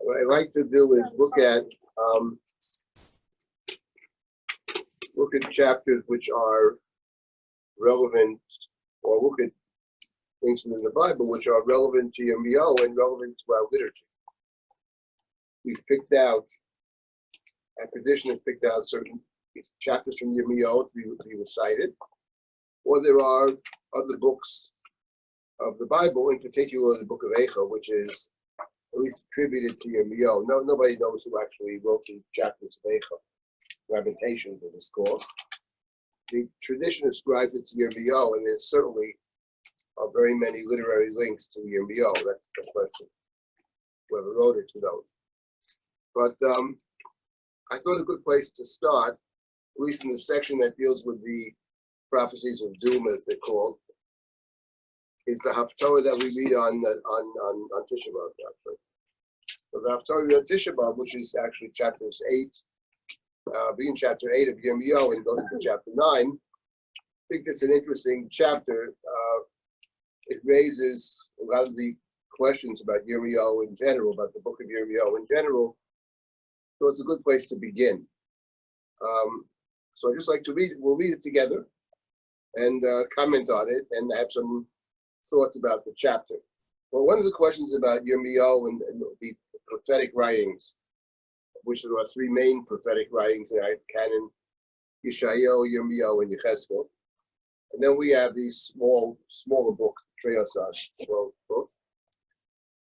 What I like to do is look at chapters which are relevant, or look at things within the Bible which are relevant to Yirmiyahu and relevant to our liturgy. We've picked out, our tradition has picked out certain chapters from Yirmiyahu to be recited, or there are other books of the Bible, in particular the book of Eicha, which is at least attributed to Yirmiyahu. Nobody knows who actually wrote the chapters of Eicha, Lamentations as it's called. The tradition ascribes it to Yirmiyahu, and there certainly are very many literary links to Yirmiyahu. That's the question, whoever wrote it, who knows. But I thought a good place to start, at least in the section that deals with the prophecies of doom, as they're called, is the Haftorah that we read on Tisha B'Av, actually. So the Haftorah on Tisha B'Av, which is actually chapters 8, being chapter 8 of Yirmiyahu and goes into chapter 9, I think it's an interesting chapter. It raises a lot of the questions about Yirmiyahu in general, about the book of Yirmiyahu in general. So it's a good place to begin. So I'd just like to read it. We'll read it together and comment on it and have some thoughts about the chapter. Well, one of the questions about Yirmiyahu and the prophetic writings, which there are three main prophetic writings in our canon: Yeshayahu, Yirmiyahu, and Yechezkel. And then we have these smaller books, Treyasar, books.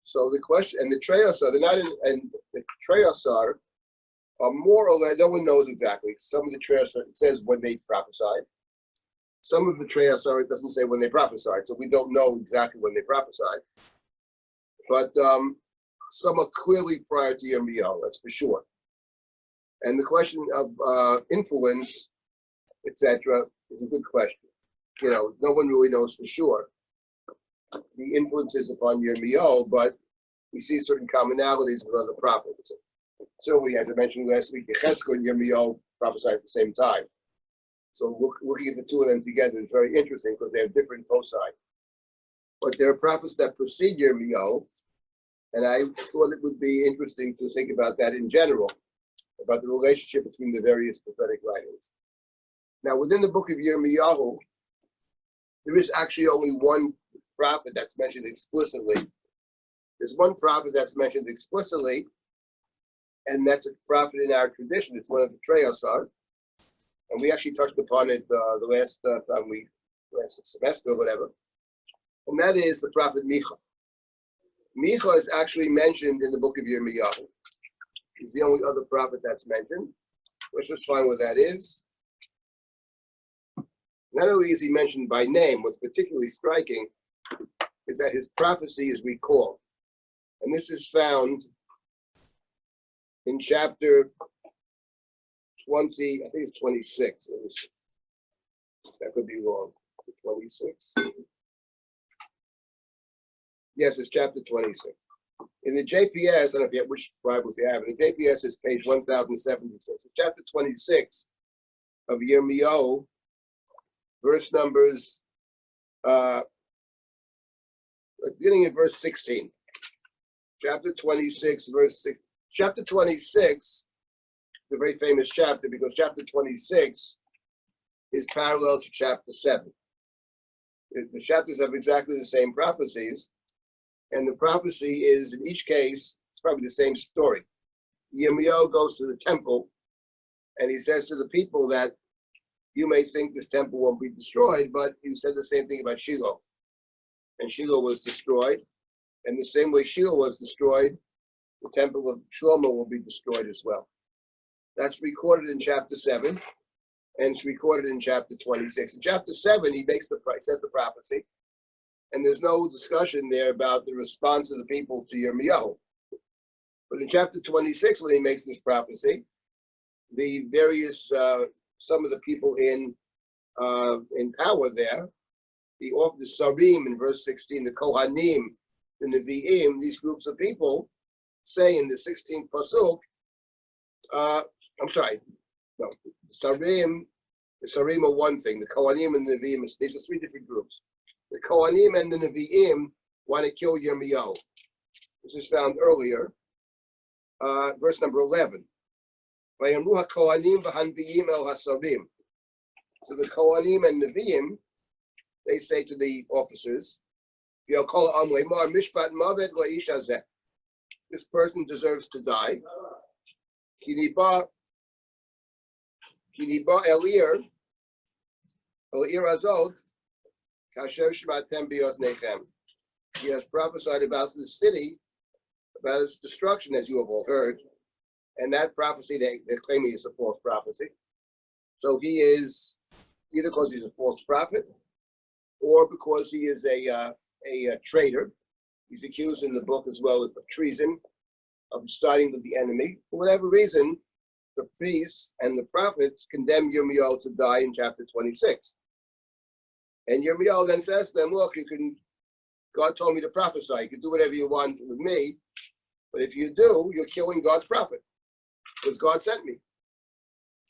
So the question, and the Treyasar, they're not in, and the Treyasar are more or less, no one knows exactly. Some of the Treyasar, it says when they prophesied. Some of the Treyasar, it doesn't say when they prophesied, so we don't know exactly when they prophesied. But some are clearly prior to Yirmiyahu, that's for sure. And the question of influence, etc., is a good question. You know, no one really knows for sure the influences upon Yirmiyahu, but we see certain commonalities with other prophets. Certainly, as I mentioned last week, Yechezkel and Yirmiyahu prophesied at the same time. So looking at the two of them together is very interesting because they have different foci. But there are prophets that precede Yirmiyahu, and I thought it would be interesting to think about that in general, about the relationship between the various prophetic writings. Now, within the book of Yirmiyahu, there is actually only one prophet that's mentioned explicitly. There's one prophet that's mentioned explicitly, and that's a prophet in our tradition. It's one of the Treyasar. And we actually touched upon it the last semester or whatever. And that is the prophet Micha. Micha is actually mentioned in the book of Yirmiyahu. He's the only other prophet that's mentioned. Let's just find what that is. Not only is he mentioned by name, what's particularly striking is that his prophecy is recalled. And this is found in chapter 20, I think it's 26. That could be wrong. 26? Yes, it's chapter 26. In the JPS, I don't know if you have, which Bibles you have. In the JPS is page 1076. So chapter 26 of Yirmiyahu, verse numbers, beginning in verse 16. Chapter 26, verse 6. Chapter 26 is a very famous chapter because chapter 26 is parallel to chapter 7. The chapters have exactly the same prophecies, and the prophecy is, in each case, it's probably the same story. Yirmiyahu goes to the temple, and he says to the people that you may think this temple won't be destroyed, but he said the same thing about Shiloh. And Shiloh was destroyed, and the same way Shiloh was destroyed, the temple of Shlomo will be destroyed as well. That's recorded in chapter 7, and it's recorded in chapter 26. In chapter 7, he says the prophecy, and there's no discussion there about the response of the people to Yirmiyahu. But in chapter 26, when he makes this prophecy, the various, some of the people in power there, the Sarim in verse 16, the Kohanim, the Nevi'im, these groups of people say in the 16th pasuk, the Sarim are one thing, the Kohanim and the Nevi'im, these are three different groups. The Kohanim and the Nevi'im want to kill Yirmiyahu. This is found earlier verse number 11. So the Kohanim and Nevi'im, they say to the officers, this person deserves to die. Elir Azot, Kasher Shmatem Bios Nechem. He has prophesied about this city, about its destruction, as you have all heard. And that prophecy, they're claiming is a false prophecy. So he is, either because he's a false prophet, or because he is a traitor. He's accused in the book as well of treason, of siding with the enemy. For whatever reason, the priests and the prophets condemn Yirmiyahu to die in chapter 26. And Yirmiyahu then says to them, look, God told me to prophesy. You can do whatever you want with me, but if you do, you're killing God's prophet, because God sent me.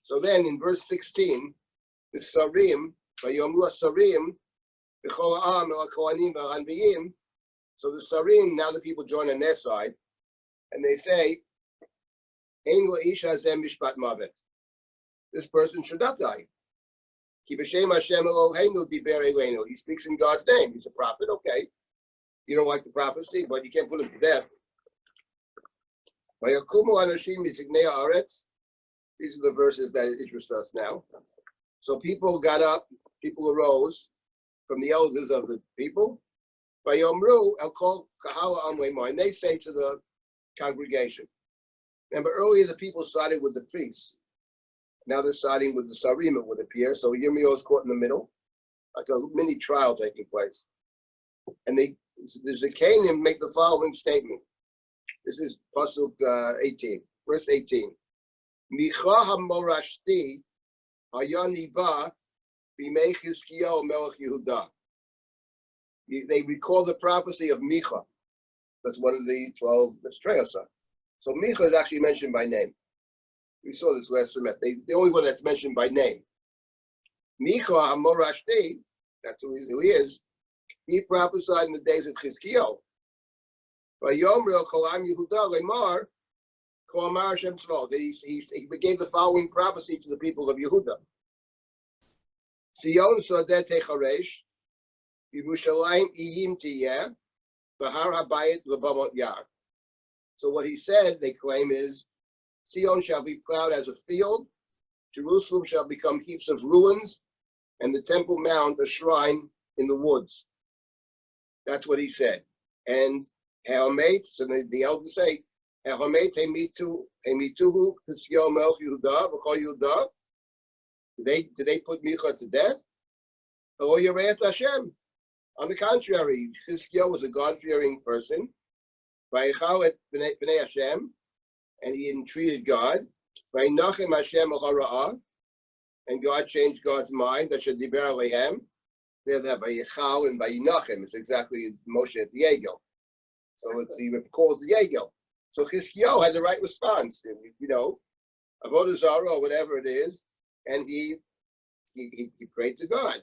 So then in verse 16, the Sarim, Sarim, so the Sarim, now the people join on their side, and they say, this person should not die. He speaks in God's name. He's a prophet, okay. You don't like the prophecy, but you can't put him to death. These are the verses that interest us now. So people got up, people arose from the elders of the people. And they say to the congregation. Remember, earlier the people sided with the priests. Now they're siding with the Sarim, it would appear. So Yirmiyahu is caught in the middle, like a mini trial taking place. And the Zakanim make the following statement. This is Pasuk 18, verse 18. Micha ha-morashti hayaniba b'mei Chizkiyahu melech Yehuda. They recall the prophecy of Micha. That's one of the 12 Mistrayasa. So Micha is actually mentioned by name. We saw this last semester. The only one that's mentioned by name. Micha ha-morashti, that's who he is. He prophesied in the days of Chizkiyahu. He gave the following prophecy to the people of Yehuda. Sion Sodet Techaresh, Yerushalayim Iyim Tiyeh, Bahar Habayit Lebamot Yar. So what he said, they claim, is Sion shall be plowed as a field, Jerusalem shall become heaps of ruins, and the Temple Mount a shrine in the woods. That's what he said. And Helmate, so the elders say, Helmate Hemituhu Chizkiyahu Melech Yehuda V'Kol Yehuda. Did they put Micha to death? Hello Yereit Hashem. On the contrary, Chizkiyahu was a God-fearing person. Vayichal et Bnei Hashem, and he entreated God. Vayinachem Hashem al hara'ah, and God changed God's mind. That should diber alehem. They have Vayichal and Vayinachem. It's exactly Moshe at the Egel. So he recalls the Yegel. So Chizkiyahu had the right response, Avodah Zarah or whatever it is, and he prayed to God.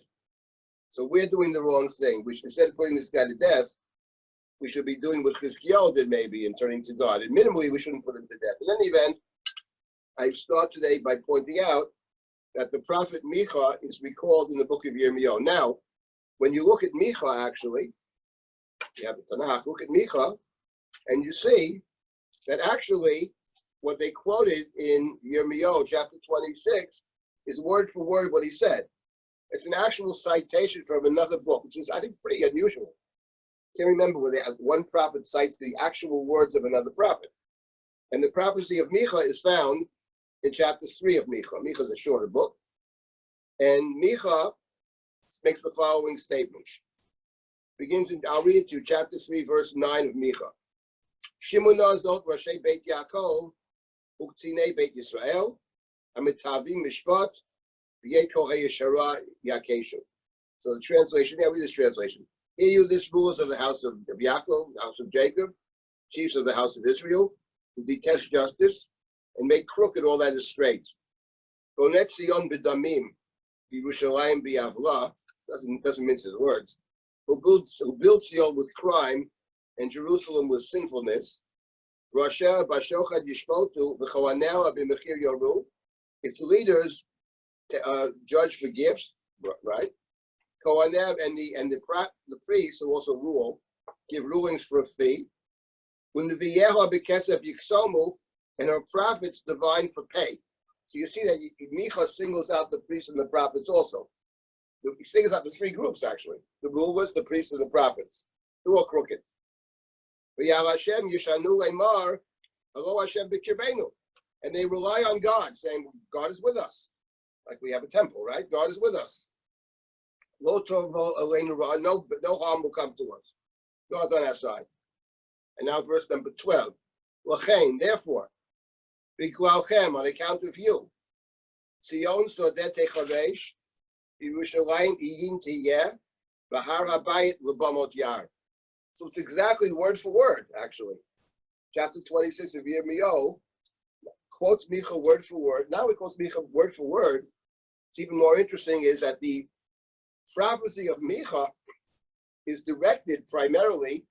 So we're doing the wrong thing. We should, instead of putting this guy to death, we should be doing what Chizkiyahu did maybe and turning to God. And minimally, we shouldn't put him to death. In any event, I start today by pointing out that the prophet Micha is recalled in the book of Yirmiyahu. Now, when you look at Micha, actually, you have the Tanakh, look at Micha, and you see that actually what they quoted in Yirmiyahu chapter 26 is word for word what he said. It's an actual citation from another book, which is, I think, pretty unusual. Can't remember where one prophet cites the actual words of another prophet. And the prophecy of Micha is found in chapter 3 of Micha. Micha is a shorter book. And Micha makes the following statement. I'll read it to you, chapter 3, verse 9 of Micha. Shimona zot Rashi Beit Yaakov, Uktzine Beit Yisrael, Amitavim Mishpat, V'yei Kohei Yeshara Yakeshu. So the translation, read this translation. Hear you, this rulers of the house of Yaakov, the house of Jacob, chiefs of the house of Israel, who detest justice and make crooked all that is straight. Bonet Sion b'damim, Yerushalayim b'avla, doesn't mince his words. Who build Sion with crime and Jerusalem with sinfulness. Rasha Bashochad Yishpotu V'Choanela B'Mechir Yoru. Its leaders judge for gifts, right? Kohanev and the priests who also rule give rulings for a fee. U'Neviyeha B'Kesef Yiksomu, and her prophets divine for pay. So you see that Micha singles out the priests and the prophets also. He singles out the three groups actually: the rulers, the priests, and the prophets. They're all crooked. Hashem Yishanu Leimar, Alo Hashem B'Kirbeinu, and they rely on God, saying God is with us, like we have a temple, right? God is with us. Lo tovo aleinu ra, no harm will come to us. God's on our side. And now verse number 12. L'chein, therefore, b'glalchem, on account of you, Tzion sodet techaresh, Yerushalayim iyin tiyeh, v'har habayit l'bamot yar. So it's exactly word for word, actually. Chapter 26 of Yirmiyahu quotes Micha word for word. Now he quotes Micha word for word. What's even more interesting is that the prophecy of Micha is directed primarily,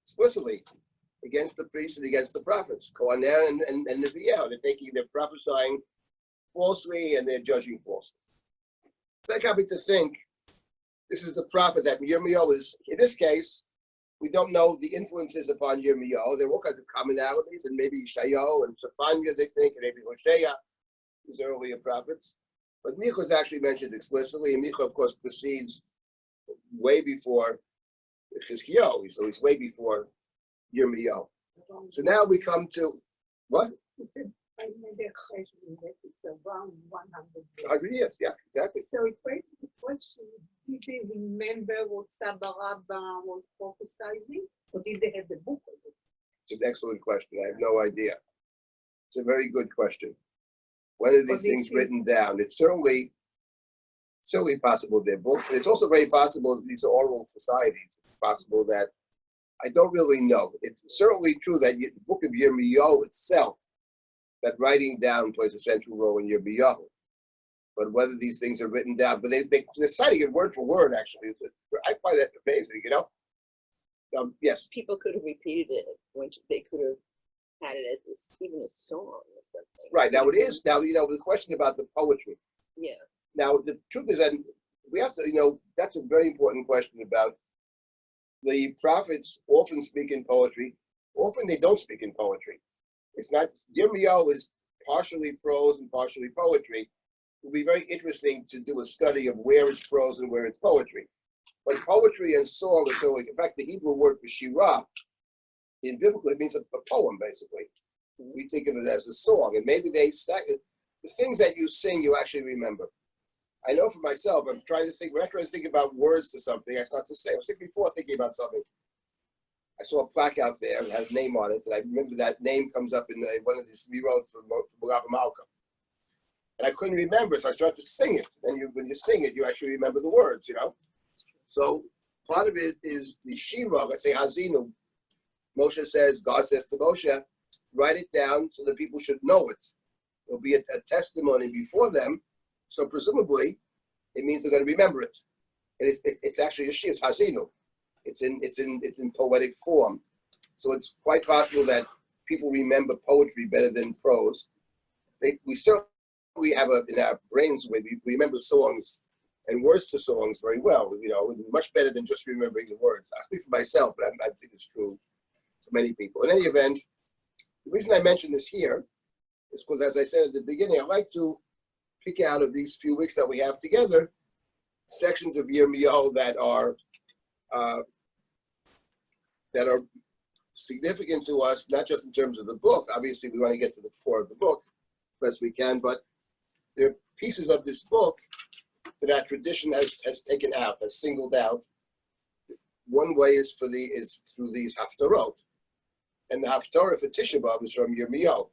explicitly, against the priests and against the prophets, Kohaner and Nevi'ah. They're prophesying falsely and they're judging falsely. So that got me to think, this is the prophet that Yirmiyahu is, in this case, we don't know the influences upon Yirmiyahu. There are all kinds of commonalities, and maybe Yeshayahu and Zephaniah, they think, and maybe Hosea, these earlier prophets. But Micha is actually mentioned explicitly, and Micha, of course, precedes way before Chizkiyahu, so he's way before Yirmiyahu. So now we come to, what? It's around 100 years. 100 years, yeah, exactly. So it raises the question, did they remember what Saba Rabba was prophesizing, or did they have the book of it? It's an excellent question. I have no idea. It's a very good question. When are these things written down? It's certainly possible they're books. It's also very possible that these are oral societies. It's possible that, I don't really know. It's certainly true that the book of Yirmiyahu itself, that writing down plays a central role in Yirmiyahu. But whether these things are written down, but they're citing it word for word, actually. I find that amazing, you know? Yes? People could have repeated it, when they could have had it as even a song or something. Right, now it is, now, the question about the poetry. Yeah. Now, the truth is that we have to, that's a very important question about the prophets often speak in poetry. Often they don't speak in poetry. It's not, Yirmiyahu is partially prose and partially poetry. It will be very interesting to do a study of where it's prose and where it's poetry. But poetry and song are so, in fact, the Hebrew word for shirah, in biblical, it means a poem, basically. We think of it as a song, and maybe the things that you sing, you actually remember. I know for myself, when I'm trying to think about words to something, I start to say, I was thinking before thinking about something. I saw a plaque out there that had a name on it, and I remember that name comes up in one of these we wrote for Malcolm. And I couldn't remember it, so I started to sing it. And when you sing it, you actually remember the words, So part of it is the Shira, let's say Hazinu. Moshe says, God says to Moshe, write it down so that people should know it. There'll be a testimony before them, so presumably it means they're going to remember it. And it's actually a Shira, it's Hazinu. It's in poetic form. So it's quite possible that people remember poetry better than prose. We certainly have in our brains, we remember songs and words to songs very well, much better than just remembering the words. I speak for myself, but I think it's true for many people. In any event, the reason I mention this here is because, as I said at the beginning, I like to pick out of these few weeks that we have together sections of Yirmiyahu that are significant to us, not just in terms of the book. Obviously, we want to get to the core of the book as best we can, but there are pieces of this book that our tradition has taken out, has singled out. One way is through these haftarot, and the haftarah for Tisha B'Av is from Yirmiyahu.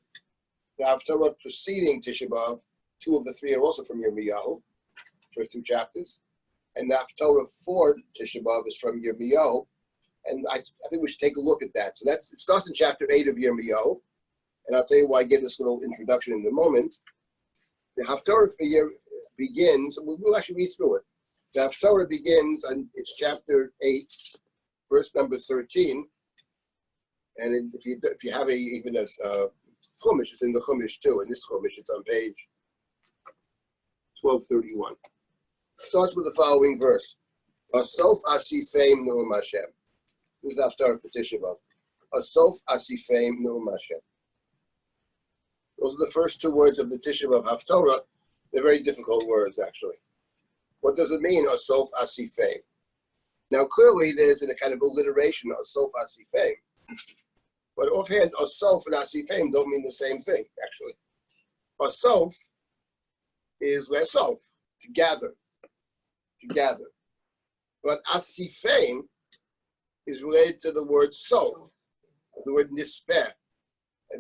The haftarot preceding Tisha B'Av, 2 of the 3 are also from Yirmiyahu, first 2 chapters, and the haftarah for Tisha B'Av is from Yirmiyahu. And I think we should take a look at that. So it starts in chapter 8 of Yirmiyahu, and I'll tell you why I gave this little introduction in a moment. The haftarah for begins, we'll actually read through it. The haftarah begins, and it's chapter 8, verse number 13. And if you have even a Chumash, it's in the Chumash too. In this Chumash, it's on page 1231. Starts with the following verse: Asof asifeim nu'um Hashem. This is after Tisha B'av. Asof asifeim nu'um Hashem. Those are the first two words of the Tisha B'av Haftorah. They're very difficult words, actually. What does it mean, Asof asifeim? Now, clearly, there's a kind of alliteration, Asof asifeim. But offhand, Asof and asifeim don't mean the same thing, actually. Asof is lesof, to gather. But asifeim is related to the word sof, the word nisper,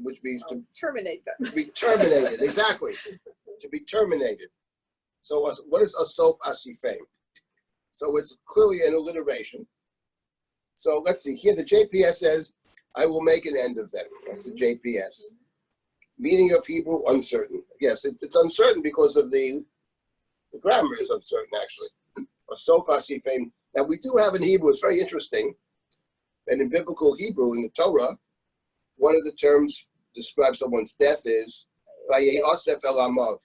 which means to terminate them. To be terminated, exactly. To be terminated. So what is asof asifeim? So it's clearly an alliteration. So let's see, here the JPS says, I will make an end of them. That's the JPS. Meaning of Hebrew, uncertain. Yes, it's uncertain because of the grammar is uncertain, actually. Asof asifeim. Now we do have in Hebrew, it's very interesting, and in biblical Hebrew, in the Torah, one of the terms describes someone's death is vayosef el amav,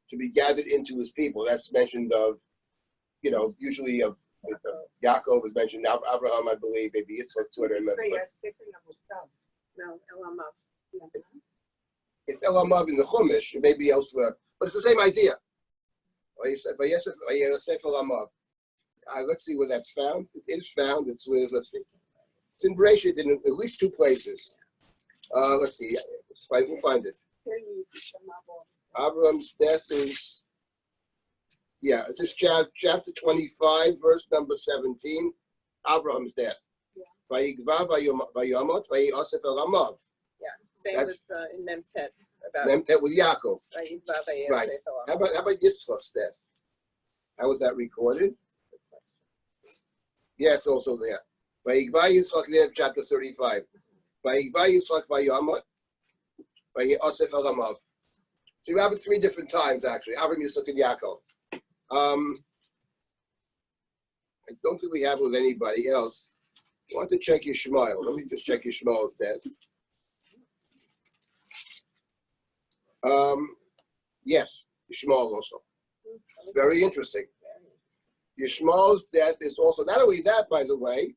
to be gathered into his people. That's mentioned of, usually of Yaakov is mentioned, Abraham, I believe, maybe it's like 200. No, Elamav. It's el amav in the Chumash, it may be elsewhere, but it's the same idea. Vayosef el amav. Let's see where that's found. It is found. It's with, let's see. It's in Bereshit in at least two places. Let's see. We'll find it. Abraham's death is, it's this chapter 25, verse number 17. Abraham's death. Vayigva vayomot vayosef el amav. Yeah, same with in Memtet. Memtet with Yaakov. Vayigva vayosef Right. el amav. How about Yitzchak's death? How was that recorded? Yeah, it's also there. Vayigva Yitzchak there, chapter 35. Vayigva Yitzchak vayomot vayosef el amav. So you have it three different times, actually. Avram, Yitzchak, and Yaakov. I don't think we have it with anybody else. I want to check Yishmael. Let me just check Yishmael's death. Yes, Yishmael also. It's very interesting. Yishmael's death is also, not only that, by the way,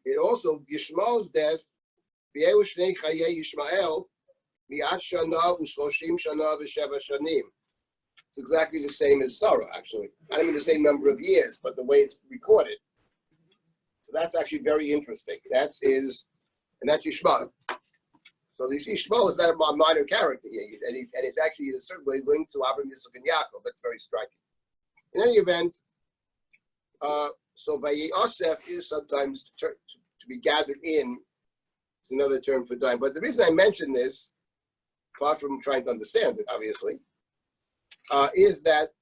it also, Yishmael's death, V'yehu shnei chayei Yishmael, mi'at shana u'shloshim shana v'sheva shanim. It's exactly the same as Sarah, actually. I don't mean the same number of years, but the way it's recorded. So that's actually very interesting. That's Yishmael. So you see, Yishmael is not a minor character here, and it's actually in a certain way linked to Abraham, Yitzchak, and Yaakov. That's very striking. In any event, so Vayosef is sometimes to be gathered in. It's another term for dying. But the reason I mention this, apart from trying to understand it, obviously, is that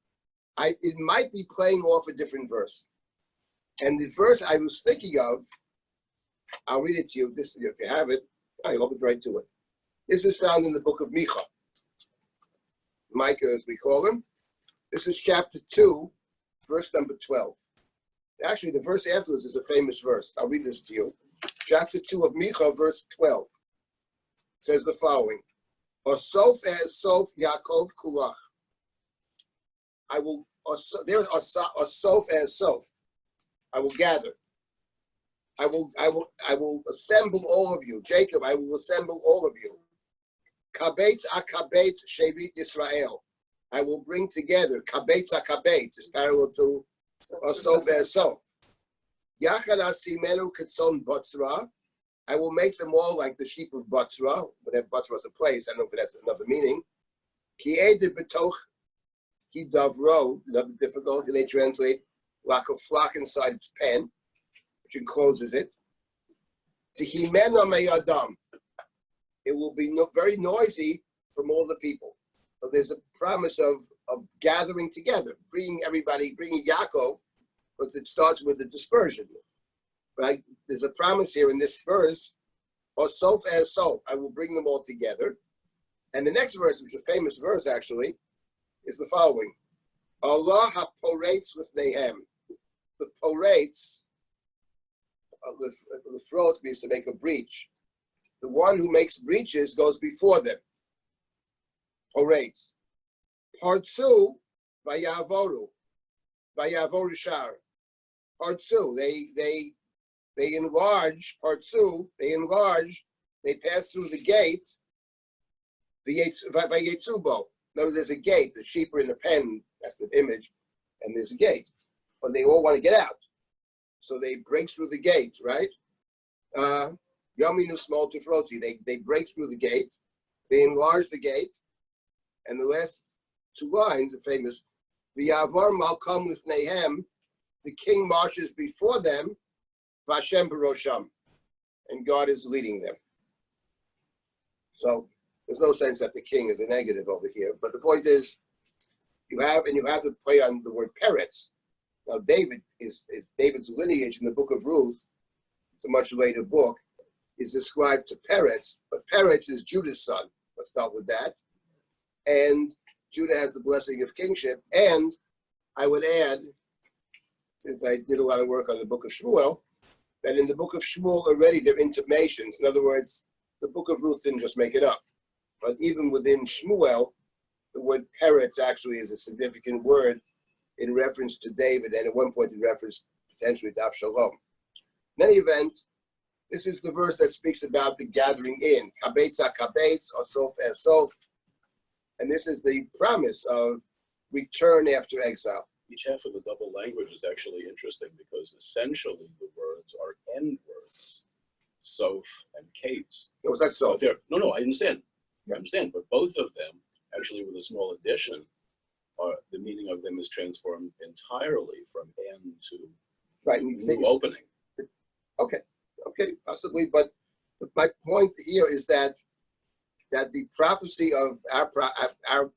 it might be playing off a different verse. And the verse I was thinking of, I'll read it to you. This, if you have it, I hope it's right to it. This is found in the book of Micah, as we call him. This is chapter 2, verse number 12. Actually, the verse afterwards is a famous verse. I'll read this to you. Chapter 2 of Micah, verse 12. Says the following. Osof e'esof Yaakov kulach. I will, there's Osof e'esof. I will gather. I will assemble all of you. Jacob, I will assemble all of you. Kabetz akabetz Shevet Yisrael. I will bring together. Kabetz akabetz is parallel to Asof ve'asof. Yachad asimenu ketzon botzra. I will make them all like the sheep of Botzra. Whatever Botzra is a place, I don't know if that's another meaning. Ki ede betoch ki davro. Another difficulty. They translate like a flock inside its pen, which encloses it. Tehimena meyadam. It will be very noisy from all the people. So there's a promise of gathering together, bringing Yaakov, but it starts with the dispersion. Right? There's a promise here in this verse, Osof e'esof, I will bring them all together. And the next verse, which is a famous verse actually, is the following. Allah ha-poretz l'fneihem. The poretz, lefrot means to make a breach. The one who makes breaches goes before them. Horates. Partsu, vayavoru shar. Partsu, they enlarge. Partsu, they pass through the gate. Vayetzubo. No, there's a gate. The sheep are in the pen. That's the image, and there's a gate. But they all want to get out, so they break through the gate, right? Yaminu small tifrotzi. They break through the gate. They enlarge the gate, and the last two lines are famous. V'yavar malkam lifneihem. The king marches before them. Vashem barosham, and God is leading them. So there's no sense that the king is a negative over here. But the point is, you have to play on the word Peretz. Now David's lineage in the book of Ruth. It's a much later book. Is described to Peretz, but Peretz is Judah's son. Let's start with that. And Judah has the blessing of kingship. And I would add, since I did a lot of work on the book of Shmuel, that in the book of Shmuel already there are intimations. In other words, the book of Ruth didn't just make it up. But even within Shmuel, the word Peretz actually is a significant word in reference to David, and at one point in reference potentially to Avshalom. In any event, this is the verse that speaks about the gathering in. Kabetz ha-kabetz, asof esof. And this is the promise of return after exile. Each half of the double language is actually interesting because essentially the words are end words, sof and kates. No, it's not so. No, I understand. I understand, but both of them, actually with a small addition, the meaning of them is transformed entirely from end to Right. new opening. Okay, possibly. But my point here is that the prophecy of our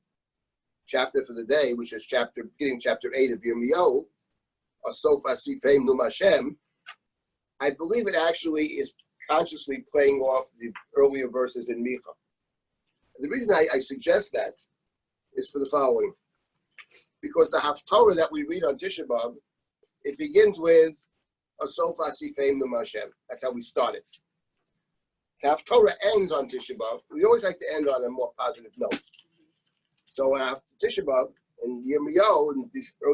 chapter for the day, which is beginning chapter 8 of Yirmiyahu, Asof Asifeim Num Hashem, I believe it actually is consciously playing off the earlier verses in Micha. The reason I suggest that is for the following. Because the Haftorah that we read on Tisha B'Av, it begins with Asof Asifeim Num Hashem. That's how we started. The Haftorah ends on Tisha B'Av. We always like to end on a more positive note. So after Tisha B'Av and Yirmiyahu and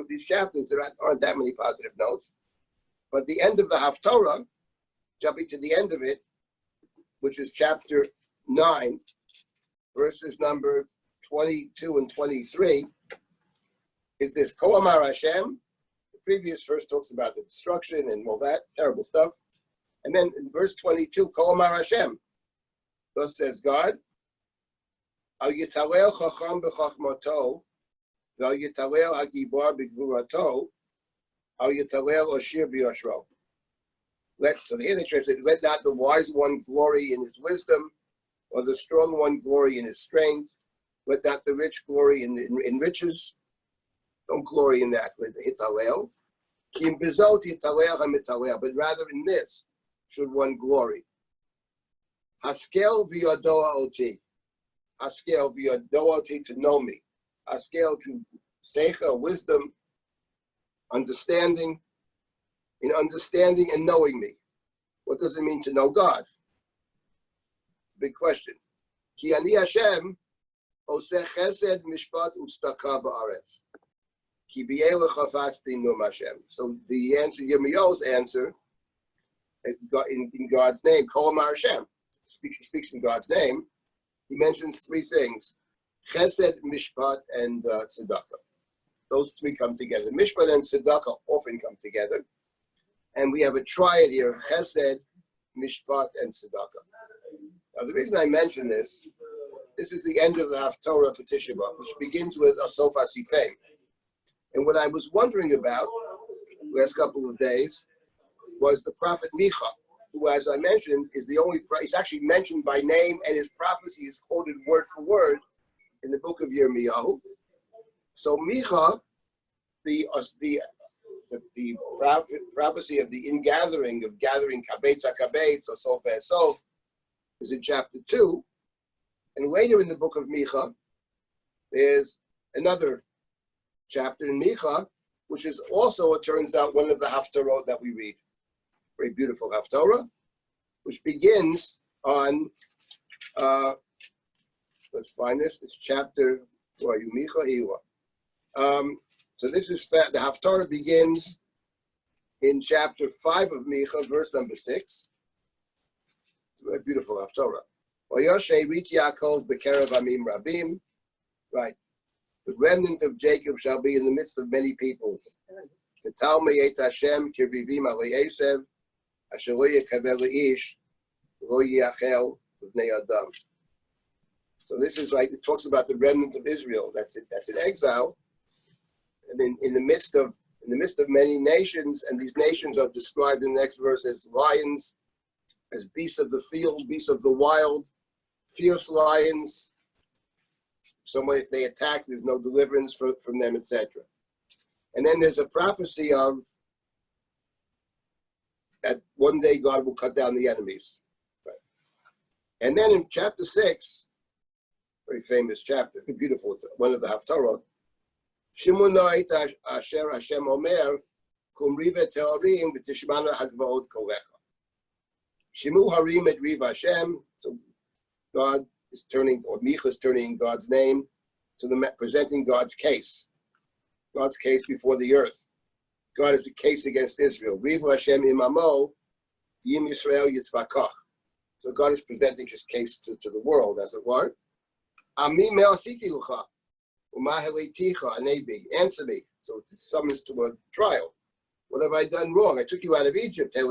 these chapters, there aren't that many positive notes. But the end of the Haftorah, jumping to the end of it, which is chapter 9, verses number 22 and 23, is this Ko Amar Hashem. The previous verse talks about the destruction and all that terrible stuff. And then in verse 22, Ko Amar Hashem. Thus says God, Al Yitarel Chacham B'Chachmato, Val Yitarel HaGibor B'Gvurato, Al Yitarel Oshir B'Yoshro. So here they translate, let not the wise one glory in his wisdom, or the strong one glory in his strength. Let not the rich glory in riches. Don't glory in that. Let the hitalel. Kim bezot hitalel hamitalel. But rather in this should one glory. Haskel v'yodoa oti. Haskel v'yodoa oti, to know me. Haskel to seicha, wisdom, understanding. In understanding and knowing me. What does it mean to know God? Big question. Ki ani Hashem oseh chesed mishpat u'tzedakah ba'aretz. Ki b'yelech chafatzti num Hashem. So the answer, Yirmiyahu's answer, in God's name, Kol Amar Hashem. He speaks in God's name. He mentions three things: chesed, mishpat, and tzedakah. Those three come together. Mishpat and tzedakah often come together. And we have a triad here, chesed, mishpat, and tzedakah. Now, the reason I mention this is the end of the Haftorah for Tisha B'Av, which begins with Asof Asifeim. And what I was wondering about the last couple of days was the prophet Micha, who, as I mentioned, is the only, he's actually mentioned by name, and his prophecy is quoted word for word in the book of Yirmiyahu. So Micha, the prophecy of the ingathering, of gathering kabetz ha-kabetz, or sof ha-sof, is in chapter 2. And later in the book of Micha, there's another chapter in Micha, which is also, it turns out, one of the haftarot that we read. very beautiful Haftorah, which begins on, let's find this, it's chapter, where are you, Micha? Here you are. So this is, the Haftorah begins in chapter 5 of Micha, verse number 6. It's a very beautiful Haftorah. Oyoshe rit Yaakov bekerev amim rabim. Right. The remnant of Jacob shall be in the midst of many peoples. Ketal meyet Hashem kirbivim alei Esav, asher lo yekaver leish, lo yachel b'nei adam. So this is like, it talks about the remnant of Israel. That's in exile. And in the midst of many nations, and these nations are described in the next verse as lions, as beasts of the field, beasts of the wild, fierce lions. Someone, if they attack, there's no deliverance from them, etc. And then there's a prophecy of that one day God will cut down the enemies. Right. And then in chapter 6, very famous chapter, beautiful, one of the Haftarah, Shimunait asher Hashem omer, kum rive teorim v'tishmana hagvaot kolecha. Shimu harim et riv Hashem. So God is turning, or Micha is turning God's name to presenting God's case before the earth. God is a case against Israel. Riv Hashem imamo, yim Yisrael yitzvakach. So God is presenting his case to the world, as it were. Ami me'asiki lucha. Answer me. So it's a summons to a trial. What have I done wrong? I took you out of Egypt. And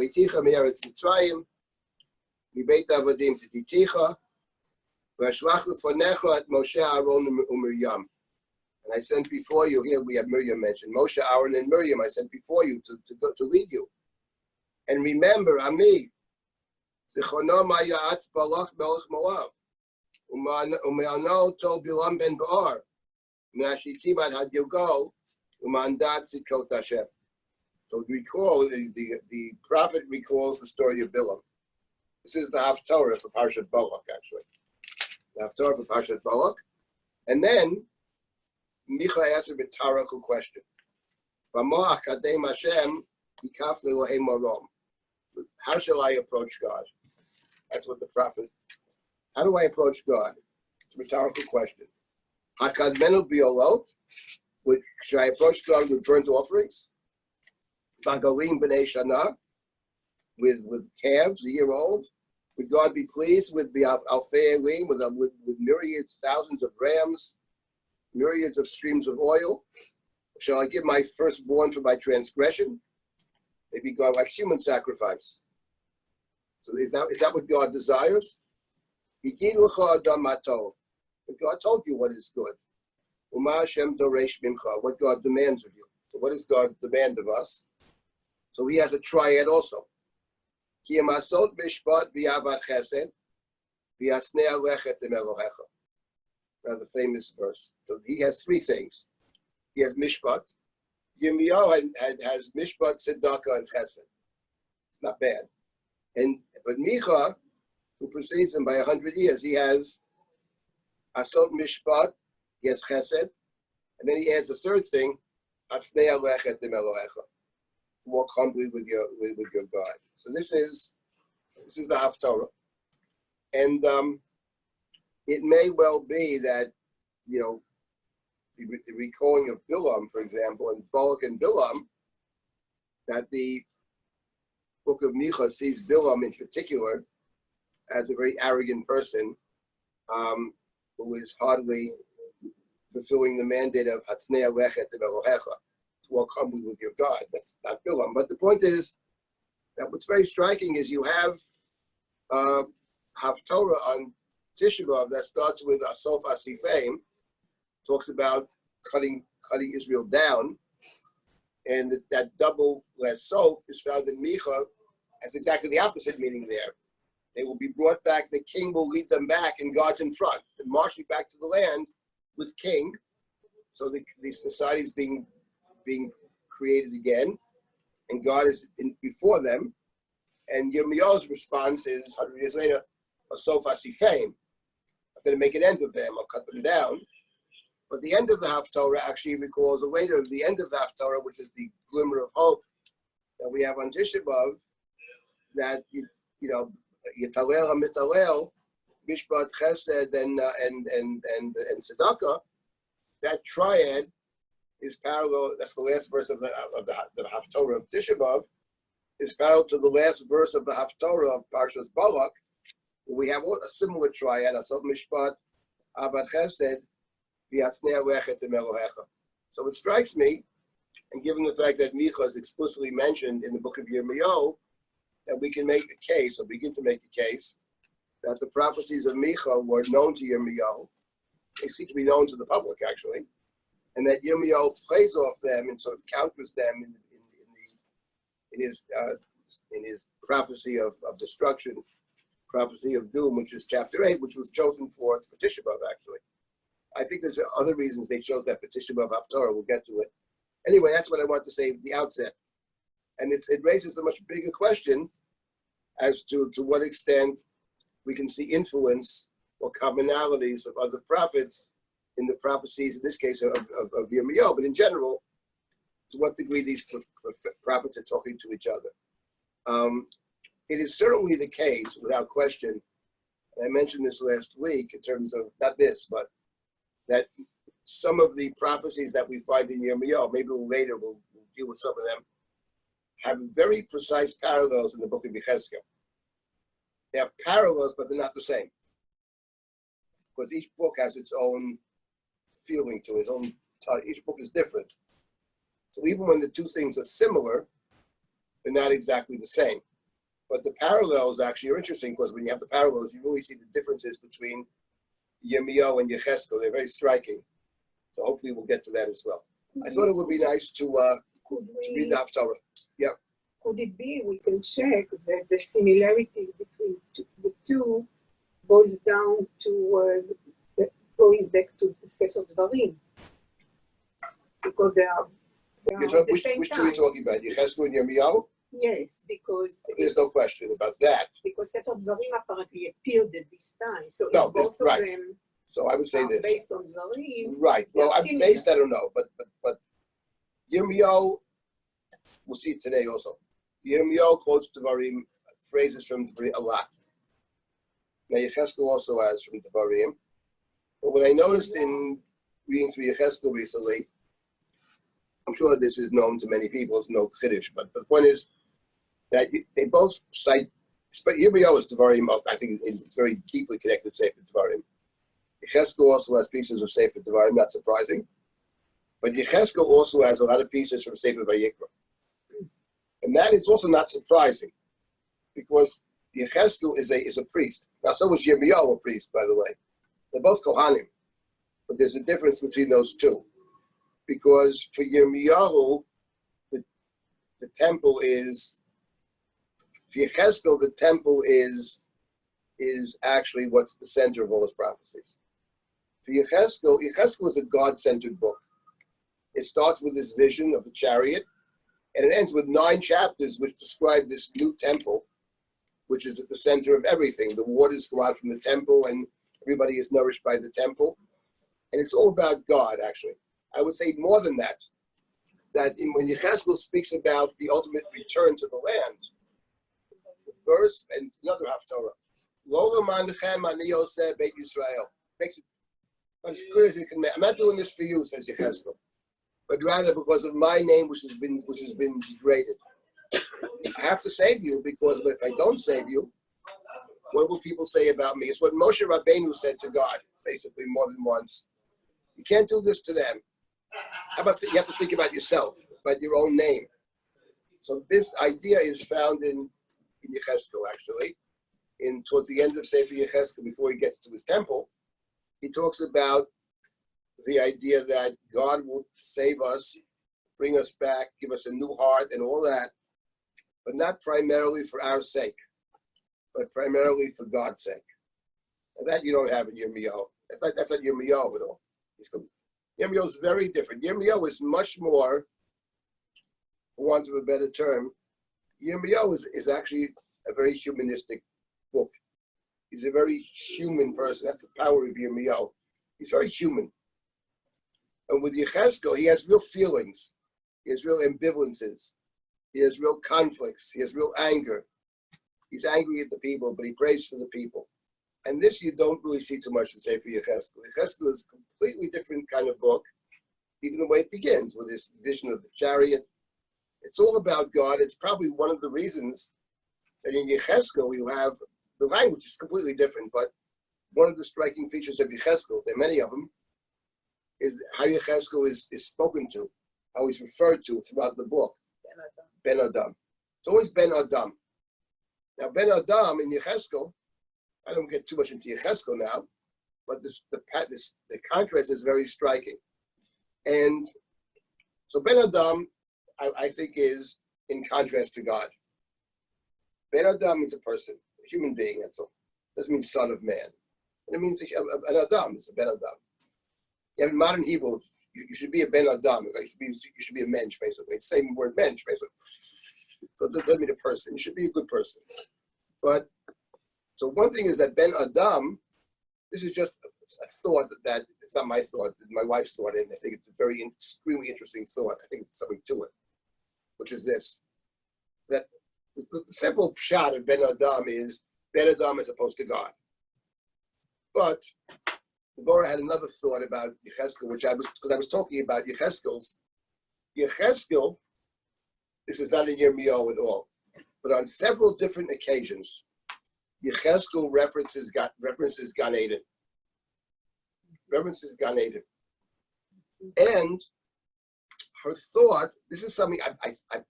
I sent before you, here we have Miriam mentioned, Moshe, Aaron, and Miriam, I sent before you to lead you. And remember, Ami, Zichono ma'ya'atz balach melech Moab, u'me'ano tol Bilam ben Ba'ar, Nashitibat had you go, Umandat Zikot Hashem. So recall, the prophet recalls the story of Bilam. This is the Haftorah for Parshat Balak, actually. The Haftorah for Parshat Balak. And then, Micha asks a rhetorical question. How shall I approach God? That's what the prophet, how do I approach God? It's a rhetorical question. Hakadmenu biolot, should I approach God with burnt offerings? Bagalim b'nei shana, with calves, a year old. Would God be pleased with the alfei elim, with myriads, thousands of rams, myriads of streams of oil? Shall I give my firstborn for my transgression? Maybe God likes human sacrifice. So is that what God desires? But God told you what is good. What God demands of you. So what does God demand of us? So he has a triad also. Now the famous verse. So he has three things. He has mishpat. Yirmiyahu has mishpat, tzedakah, and chesed. It's not bad. But Micha, who precedes him by 100 years, he has asot mishpat, he has chesed, and then he adds the third thing, hatsnei alechet elohecha, walk humbly with your God. So this is the Haftarah, and it may well be that the recalling of Bilam, for example, and Balak and Bilam, that the book of Micha sees Bilam in particular as a very arrogant person who is hardly fulfilling the mandate of Hatznei Alechet Elohecha, to walk humbly with your God. That's not Bilam. But the point is that what's very striking is you have Haftorah on Tisha B'Av that starts with Asof Asifeim, talks about cutting Israel down, and that double Sof is found in Micha as exactly the opposite meaning there. They will be brought back, the king will lead them back, and God's in front, and marching back to the land with king. So the society is being created again, and God is before them. And Yirmiyahu's response is 100 years later, Asof Asifeim. I'm going to make an end of them, I'll cut them down. But the end of the Haftorah actually recalls a later, the end of the Haftorah, which is the glimmer of hope that we have on Tisha B'Av, that Yitalel HaMitalel, Mishpat Chesed and Tzedakah, that triad is parallel. That's the last verse of the Haftorah of Tisha B'Av, is parallel to the last verse of the Haftorah of Parshas Balak. We have a similar triad: Asot Mishpat, Avad Chesed, V'Yatznei Alechet Elohecha. So it strikes me, and given the fact that Micha is explicitly mentioned in the book of Yirmiyahu, that we can make a case, or begin to make a case, that the prophecies of Micha were known to Yirmiyahu. They seem to be known to the public, actually, and that Yirmiyahu plays off them and sort of counters them in his prophecy of destruction, prophecy of doom, which is chapter 8, which was chosen for Tisha B'Av, actually. I think there's other reasons they chose that for Tisha B'Av Haftarah. We'll get to it. Anyway, that's what I want to say at the outset. And it raises the much bigger question as to what extent we can see influence or commonalities of other prophets in the prophecies, in this case of Yirmiyahu, but in general, to what degree these prophets are talking to each other. It is certainly the case, without question, and I mentioned this last week in terms of, not this, but that some of the prophecies that we find in Yirmiyahu, maybe later we'll deal with some of them, have very precise parallels in the book of Yechezkel. They have parallels, but they're not the same. Because each book has its own feeling to it, each book is different. So even when the two things are similar, they're not exactly the same. But the parallels actually are interesting, because when you have the parallels, you really see the differences between Yirmiyahu and Yechezkel. They're very striking. So hopefully we'll get to that as well. I thought it would be nice to read the Haftarah. Yeah. Could it be, we can check that the similarities between the two boils down to going back to the Sefer Dvarim, because they are at the same Which two time. are you talking about? Yechezkel and Yirmiyahu? Yes, because There's no question about that. because Sefer Dvarim apparently appeared at this time, so No, if both right. of them So I would say are this. based on Dvarim. Right. Well, they're I'm similar. based, I don't know, but Yirmiyahu, we'll see it today also. Yirmiyahu quotes Devarim, phrases from Devarim a lot. Now Yechezkel also has from Devarim. But what I noticed in reading through Yechezkel recently, I'm sure this is known to many people, it's no Kiddush, but the point is that they both cite, but Yirmiyahu is Devarim, I think it's very deeply connected to Sefer Devarim. Yechezkel also has pieces of Sefer Devarim, not surprising. But Yechezkel also has a lot of pieces from Sefer Vayikra. And that is also not surprising, because Yechezkel is a priest. Now, so was Yirmiyahu a priest, by the way. They're both Kohanim. But there's a difference between those two. Because for Yirmiyahu, the temple is, for Yechezkel, the temple is actually what's the center of all his prophecies. For Yechezkel is a God-centered book. It starts with this vision of the chariot, and it ends with 9 chapters which describe this new temple, which is at the center of everything. The waters go out from the temple, and everybody is nourished by the temple. And it's all about God, actually. I would say more than that, when Yechezkel speaks about the ultimate return to the land, the verse and another Haftarah, Lo l'manechem ani yoseh beit Yisrael, makes it as clear as you can make. I'm not doing this for you, says Yechezkel, but rather because of my name, which has been degraded. I have to save you, because if I don't save you, what will people say about me? It's what Moshe Rabbeinu said to God, basically more than once. You can't do this to them. How about you have to think about yourself, about your own name. So this idea is found in Yechezkel, actually. Towards the end of Sefer Yechezkel, before he gets to his temple, he talks about the idea that God will save us, bring us back, give us a new heart and all that, but not primarily for our sake, but primarily for God's sake. And that you don't have in Yirmiyahu. That's not Yirmiyahu at all. Yirmiyahu is very different. Yirmiyahu is much more, for want of a better term, Yirmiyahu is actually a very humanistic book. He's a very human person. That's the power of Yirmiyahu. He's very human. And with Yechezkel, he has real feelings. He has real ambivalences. He has real conflicts. He has real anger. He's angry at the people, but he prays for the people. And this you don't really see too much in Sefer Yechezkel. Yechezkel is a completely different kind of book, even the way it begins with this vision of the chariot. It's all about God. It's probably one of the reasons that in Yechezkel you have the language is completely different, but one of the striking features of Yechezkel, there are many of them, is how Yechezkel is spoken to, how he's referred to throughout the book. Ben Adam. It's always Ben Adam. Now, Ben Adam in Yechezkel, I don't get too much into Yechezkel now, but the contrast is very striking. And so Ben Adam, I think, is in contrast to God. Ben Adam means a person, a human being, that's all. It doesn't mean son of man. And it means an Adam, it's a Ben Adam. Yeah, in modern Hebrew, you should be a Ben Adam. You should be a mensch, basically. It's the same word, mensch, basically. So it doesn't mean a person. You should be a good person. But, so one thing is that Ben Adam, this is just a thought that it's not my thought, it's my wife's thought, and I think it's a very extremely interesting thought. I think it's something to it, which is this, that the simple shot of Ben Adam is Ben Adam as opposed to God. But the Torah had another thought about Yechezkel, because I was talking about Yechezkel, this is not in Yirmiyahu at all, but on several different occasions, Yechezkel references Gan Eden. References Gan Eden. And her thought, this is something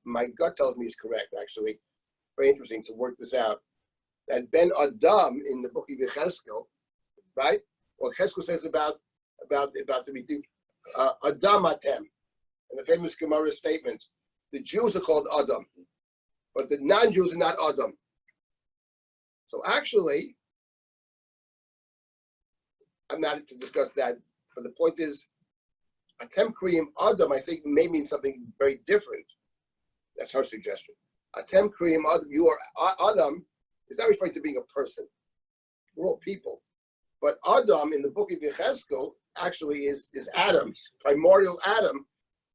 my gut tells me is correct, actually. Very interesting to work this out. That Ben Adam in the book of Yechezkel, right? Well, Yechezkel says about the Adam Atem, and the famous Gemara statement, the Jews are called Adam, but the non-Jews are not Adam. So actually, I'm not to discuss that, but the point is, Atem Kriyim Adam, I think, may mean something very different. That's her suggestion. Atem Kriyim Adam, you are Adam, is not referring to being a person. We're all people. But Adam in the book of Yechezkel actually is Adam, primordial Adam.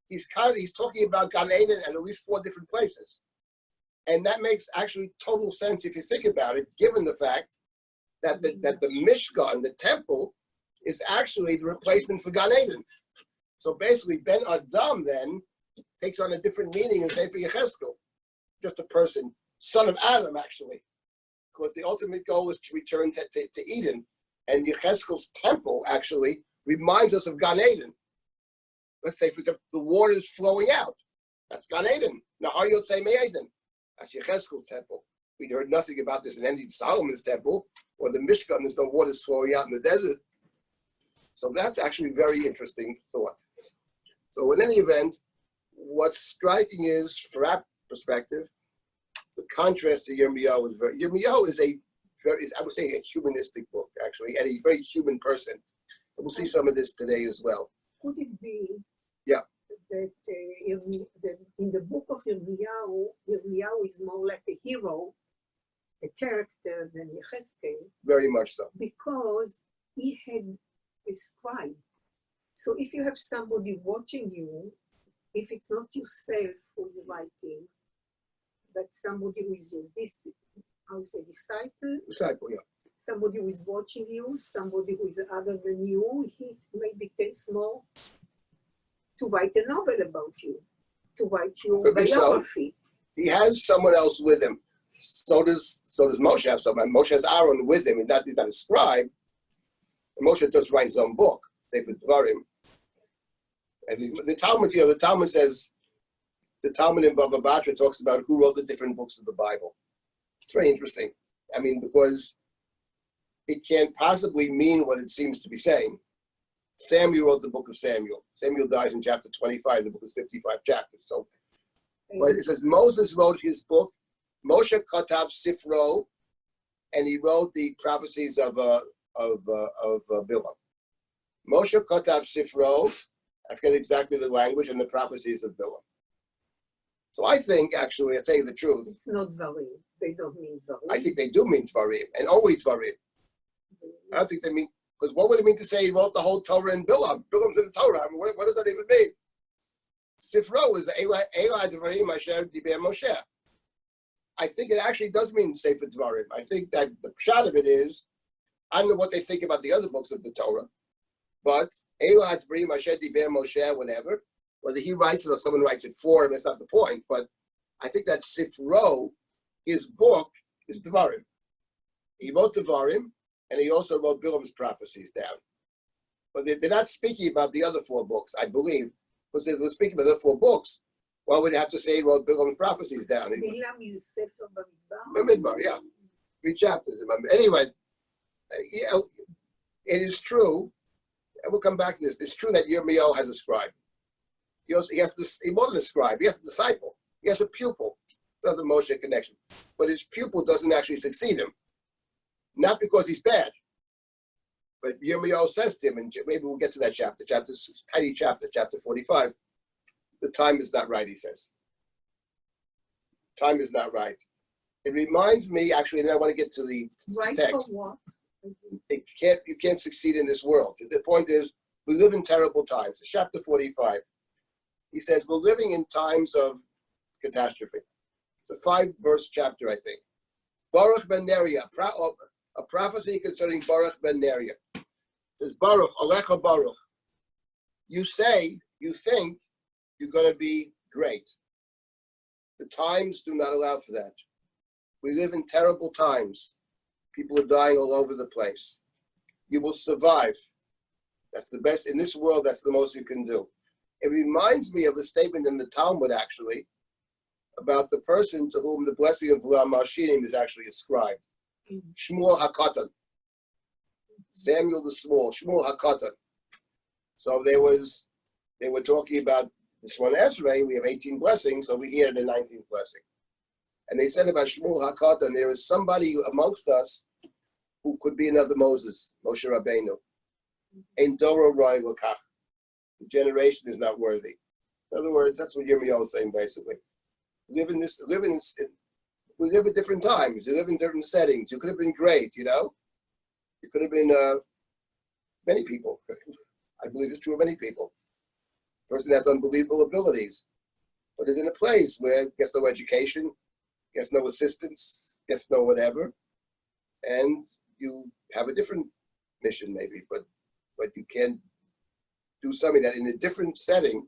He's talking about Gan Eden at least 4 different places. And that makes actually total sense if you think about it, given the fact that the Mishkan, the temple, is actually the replacement for Gan Eden. So basically, Ben Adam then takes on a different meaning in Sefer Yechezkel. Just a person, son of Adam, actually. Because the ultimate goal is to return to Eden. And Yechezkel's temple actually reminds us of Gan Eden. Let's say, for example, the water is flowing out. That's Gan Eden. Nahar Yotzei Me'eden. That's Yechezkel's temple. We heard nothing about this in any Solomon's temple or the Mishkan. There's no water flowing out in the desert. So that's actually a very interesting thought. So in any event, what's striking is, from our perspective, the contrast to Yirmiyahu is Yirmiyahu is I would say a humanistic book, actually, and a very human person. And we'll see some of this today as well. Could it be Yeah. that in the book of Yirmiyahu is more like a hero, a character than Yechezkel? Very much so. Because he had a scribe. So if you have somebody watching you, if it's not yourself who is writing, but somebody who is your disciple, yeah. Somebody who is watching you, somebody who is other than you, he maybe takes more to write a novel about you, to write your biography. So. He has someone else with him. So does Moshe have someone. Moshe has Aaron with him, and he's not a scribe. And Moshe does write his own book, Sefer Dvarim. And the Talmud says, the Talmud in Bava Batra talks about who wrote the different books of the Bible. It's very interesting. I mean, because it can't possibly mean what it seems to be saying. Samuel wrote the book of Samuel. Samuel dies in chapter 25. The book is 55 chapters. So, but it says Moses wrote his book. Moshe Katav Sifro, and he wrote the prophecies of Bilam. Moshe Katav Sifro. I forget exactly the language, and the prophecies of Bilam. So I think, actually, I'll tell you the truth. It's not Dvarim. They don't mean Dvarim. I think they do mean Dvarim, and always Dvarim. I don't think they mean, because what would it mean to say he wrote the whole Torah in Bilam? Bilam's in the Torah. I mean, what does that even mean? Sifro is Eli Dvarim Asher Diber Moshe. I think it actually does mean Sefer Dvarim. I think that the shot of it is, I don't know what they think about the other books of the Torah, but Elad Brim Moshe Diber Moshe, whatever, whether he writes it or someone writes it for him, that's not the point. But I think that Sifro, his book, is Dvarim. He wrote Dvarim, and he also wrote Bilam's prophecies down. But they're not speaking about the other 4 books, I believe, because if they were speaking about the other 4 books, why would they have to say he wrote Bilam's prophecies down? Bilam is Sefer Bamidbar. Midbar, yeah, 3 chapters. Anyway, it is true, and we'll come back to this. It's true that Yirmiyahu has a scribe. He more than a scribe. He has a disciple. He has a pupil. It's not the Moshe connection, but his pupil doesn't actually succeed him, not because he's bad. But Yirmiyahu says to him, and maybe we'll get to that tiny chapter, chapter 45. The time is not right, he says. Time is not right. It reminds me, actually, and I want to get to the Right text. for what? You can't succeed in this world. The point is, we live in terrible times. It's chapter 45. He says, we're living in times of catastrophe. It's a 5-verse chapter, I think. Baruch ben Neriah, a prophecy concerning Baruch ben Neriah. It says, Baruch, Alecha Baruch. You think you're going to be great. The times do not allow for that. We live in terrible times. People are dying all over the place. You will survive. That's the best. In this world, that's the most you can do. It reminds me of a statement in the Talmud, actually, about the person to whom the blessing of Mashinim is actually ascribed. Shmuel HaKatan. Samuel the Small, Shmuel HaKatan. So they were talking about this one Ezra, we have 18 blessings, so we hear the 19th blessing. And they said about Shmuel HaKatan, there is somebody amongst us who could be another Moses, Moshe Rabbeinu. Ein Doro Roi Lokach. The generation is not worthy. In other words, that's what Yirmiyahu is saying basically. We live at different times. You live in different settings. You could have been great, You could have been many people. I believe it's true of many people. Person has unbelievable abilities, but is in a place where gets no education, gets no assistance, gets no whatever, and you have a different mission maybe, but you can do something that in a different setting,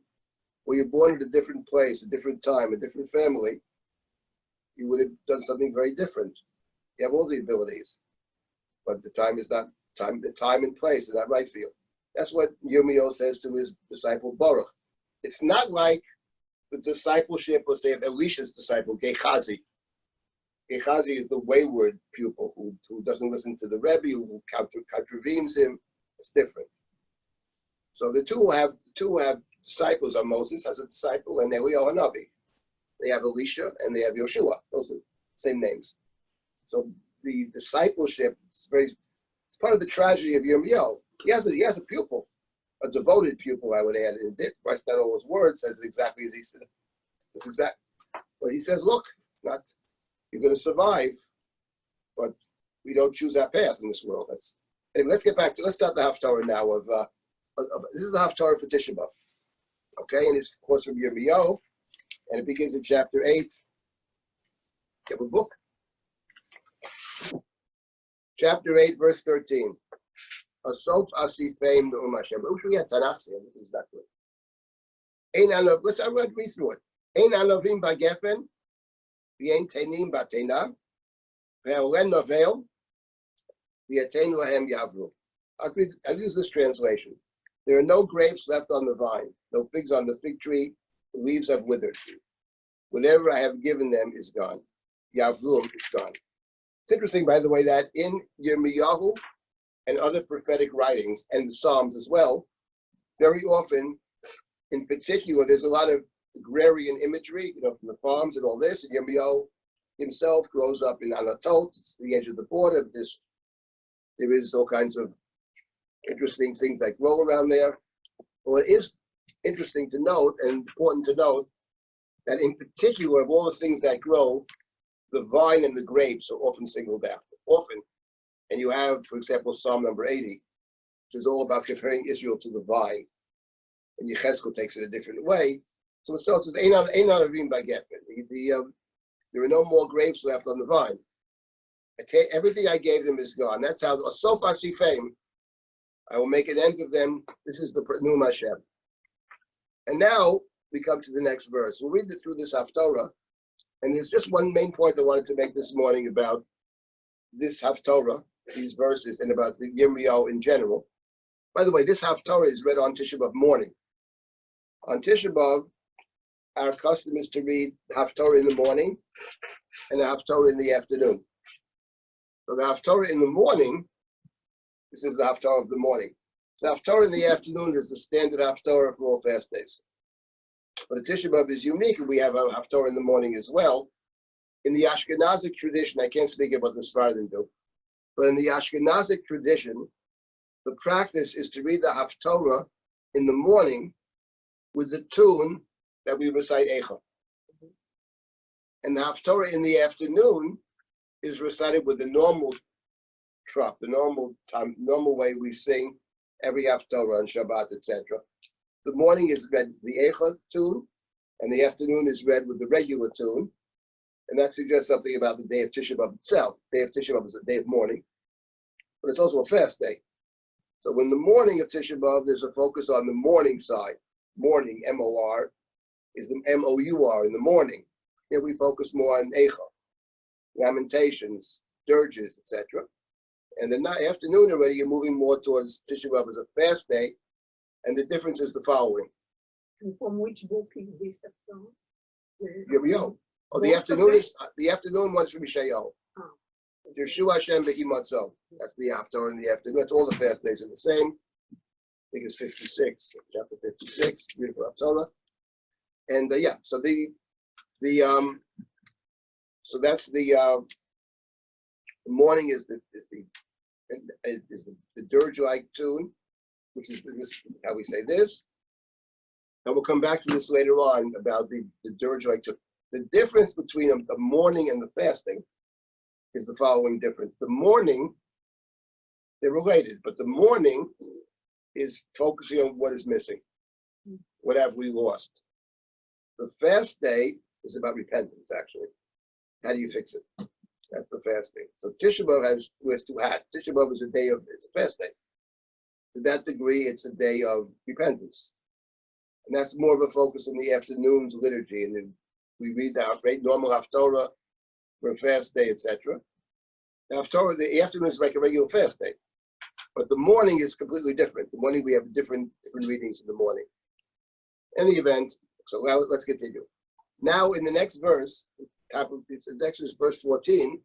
where you're born in a different place, a different time, a different family, you would have done something very different. You have all the abilities, but the time is not time. The time and place is not right for you. That's what Yirmiyahu says to his disciple Baruch. It's not like the discipleship, let's say, of Elisha's disciple Gehazi. Gehazi is the wayward pupil who doesn't listen to the Rebbe, who contravenes him. It's different. So the two have disciples. Are Moses as a disciple and Eliyahu Hanavi. They have Elisha and they have Yoshua. Those are the same names. So the discipleship is it's part of the tragedy of Yirmiyahu. He has a pupil, a devoted pupil, I would add. And Dick writes down all his words, says it exactly as he said. It's exact. But he says, look, it's not. You're going to survive, but we don't choose our path in this world. Anyway, let's start the Haftarah now this is the Haftarah for Tisha B'Av. Okay, and it's of course from Yirmiyahu, and it begins in chapter 8. You have a book? Chapter 8, verse 13. Asof Asifeim Ne'um Hashem. I wish we had Tanakh here. This is not good. I'm going to read through it. Ein anovim b'gefen, v'ein tenim b'teina, v'eolen novel, v'yetein lahem yavru. I'll use this translation. There are no grapes left on the vine, no figs on the fig tree, the leaves have withered. Whatever I have given them is gone. Yavru is gone. It's interesting, by the way, that in Yirmiyahu and other prophetic writings, and the Psalms as well, very often, in particular, there's a lot of agrarian imagery, from the farms and all this, and Yirmiyahu himself grows up in Anatot, it's the edge of the border. There is all kinds of interesting things that grow around there. Well, it is interesting to note and important to note that in particular of all the things that grow, the vine and the grapes are often singled out. Often. And you have, for example, Psalm number 80, which is all about comparing Israel to the vine. And Yechezkel takes it a different way. So it starts with Ein Aravim B'Gefen. There are no more grapes left on the vine. Everything I gave them is gone. That's how, so far, fame. I will make an end of them. This is the Neum Hashem. And now we come to the next verse. We'll read it through this Haftorah. And there's just one main point I wanted to make this morning about this Haftorah, these verses, and about the Yirmiyahu in general. By the way, this Haftorah is read on Tisha B'Av morning. On Tisha B'Av, our custom is to read the Haftorah in the morning and the Haftorah in the afternoon. So the Haftorah in the morning, this is the Haftorah of the morning. The Haftorah in the afternoon is the standard Haftorah for all fast days. But the Tisha B'Av is unique, and we have a Haftorah in the morning as well. In the Ashkenazic tradition, I can't speak about the Sephardim do, but in the Ashkenazic tradition, the practice is to read the Haftorah in the morning with the tune that we recite Eicha. And the Haftorah in the afternoon is recited with the normal trop, the normal time, normal way we sing every Haftorah on Shabbat, etc. The morning is read the Eicha tune, and the afternoon is read with the regular tune. And that suggests something about the day of Tisha B'Av itself. The day of Tisha B'Av is a day of mourning, but it's also a fast day. So in the morning of Tisha B'Av, there's a focus on the morning side. Morning, M-O-R, is the M-O-U-R in the morning. Here we focus more on Eicha, lamentations, dirges, etc. And the afternoon already, you're moving more towards Tisha B'Av as a fast day, and the difference is the following. And from which book is this from? Yirmiyahu. Oh, the afternoon one's from Yeshayahu. Yeshua Hashem Behimatzo. That's the Haftorah in the afternoon. That's all the fast days are the same. I think it's 56, chapter 56, beautiful Haftorah. And so so that's the morning is the dirge-like tune, which is how we say this. And we'll come back to this later on about the dirge-like tune. The difference between the morning and the fasting is the following difference. The morning, they're related, but the morning is focusing on what is missing. What have we lost? The fast day is about repentance, actually. How do you fix it? That's the fasting. So Tisha B'Av wears two hats. Tisha B'Av is it's a fast day. To that degree, it's a day of repentance. And that's more of a focus in the afternoon's liturgy. And then we read the normal Haftorah for a fast day, etc. The Haftorah, the afternoon is like a regular fast day. But the morning is completely different. The morning we have different readings in the morning. In any event, so now let's continue. Now in the next verse, it's Exodus verse 14,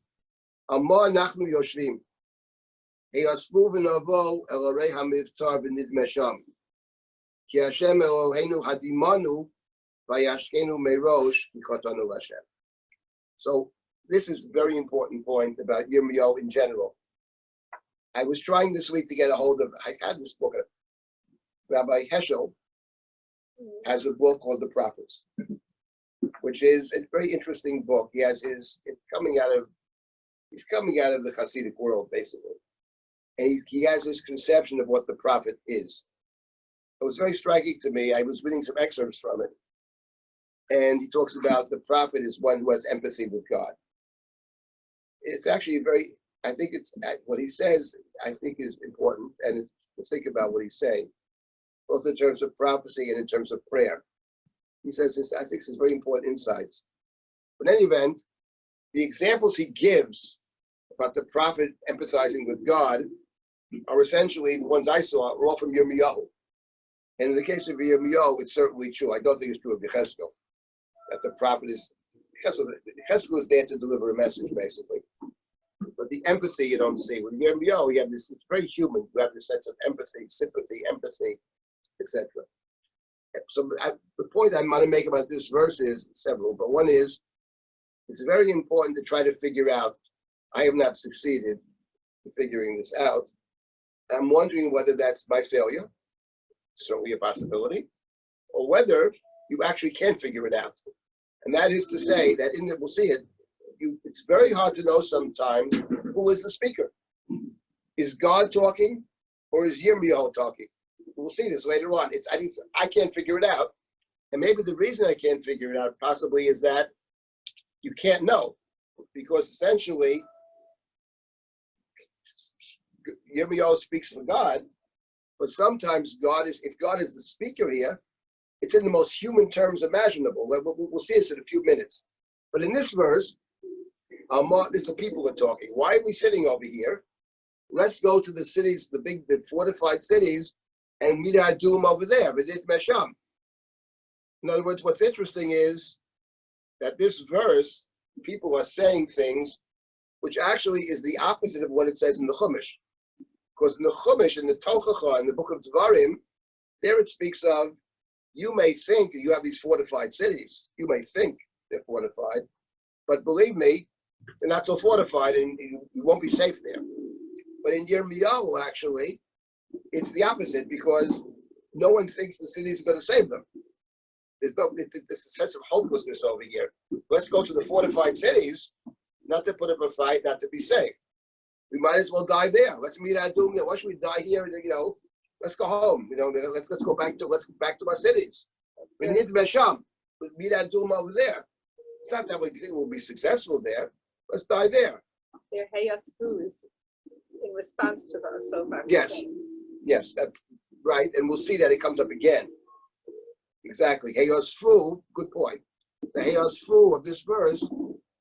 Amar Nachnu Yoshvim. Heyasvu v'navo el arei hamivtar v'nidmesham. Ki Hashem Eloheinu hadimanu v'yashkenu merosh kichotanu Hashem. So this is a very important point about Yirmiyahu in general. I was trying this week to get a hold of, I had this book, Rabbi Heschel has a book called The Prophets, which is a very interesting book. He has he's coming out of the Hasidic world, basically. And he has this conception of what the prophet is. It was very striking to me. I was reading some excerpts from it. And he talks about the prophet is one who has empathy with God. It's actually I think it's what he says, I think is important, and to think about what he's saying, both in terms of prophecy and in terms of prayer. He says this, I think this is very important insights. But in any event, the examples he gives about the prophet empathizing with God are essentially the ones I saw are all from Yirmiyahu. And in the case of Yirmiyahu, it's certainly true. I don't think it's true of Yecheskel, that the prophet is, Yecheskel is there to deliver a message, basically. But the empathy you don't see. With Yirmiyahu, you have this, it's very human. You have this sense of empathy, sympathy, empathy, etc. So the point I want to make about this verse is several, but one is, it's very important to try to figure out, I have not succeeded in figuring this out. I'm wondering whether that's my failure, certainly a possibility, or whether you actually can figure it out. And that is to say that we'll see it, it's very hard to know sometimes who is the speaker. Is God talking or is Yirmiyahu talking? We'll see this later on. I can't figure it out. And maybe the reason I can't figure it out possibly is that You can't know, because essentially, Yirmiyahu speaks for God, but sometimes if God is the speaker here, it's in the most human terms imaginable. We'll see this in a few minutes. But in this verse, the people are talking. Why are we sitting over here? Let's go to the cities, the fortified cities, and meet our doom over there. In other words, what's interesting is that this verse, people are saying things which actually is the opposite of what it says in the Chumash. Because in the Chumash, in the Tochacha, in the book of Dvarim, there it speaks of, you may think you have these fortified cities. You may think they're fortified, but believe me, they're not so fortified, and you won't be safe there. But in Yirmiyahu, actually, it's the opposite, because no one thinks the cities are going to save them. There's a sense of hopelessness over here. Let's go to the fortified cities, not to put up a fight, not to be safe. We might as well die there. Let's meet our doom there. Why should we die here? Let's go home. Let's go back to our cities. We need Mesham. Let's meet our doom over there. It's not that we think we'll be successful there. Let's die there. Their Hayas is in response to the Asofar. Yes, that's right. And we'll see that it comes up again. Exactly. Hayosfu, good point. The Hayosfu of this verse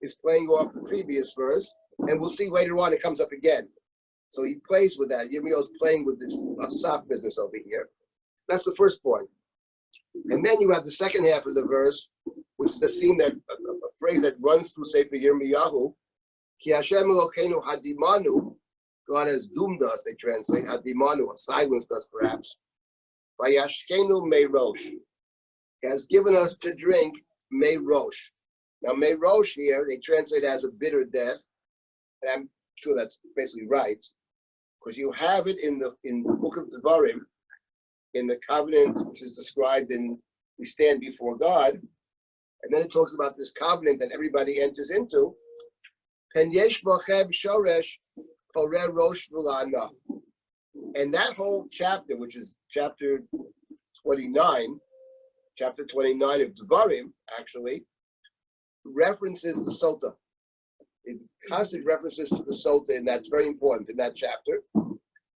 is playing off the previous verse, and we'll see later on it comes up again. So he plays with that. Yirmiyahu's playing with this Asaf business over here. That's the first point. And then you have the second half of the verse, which is the theme a phrase that runs through Sefer Yirmiyahu. Ki Hashem Elokeinu hadimanu, God has doomed us, they translate, hadimanu, or silenced us perhaps. Vayashkenu mei rosh. He has given us to drink mei rosh. Now mei rosh here, they translate as a bitter death. And I'm sure that's basically right, because you have it in the book of Devarim, in the covenant which is described in we stand before God, and then it talks about this covenant that everybody enters into. Pen yesh bochem shoresh poreh rosh v'la'ana. And that whole chapter, which is chapter 29 of Devarim, actually, references the Sota. It constantly references to the Sota, and that's very important in that chapter.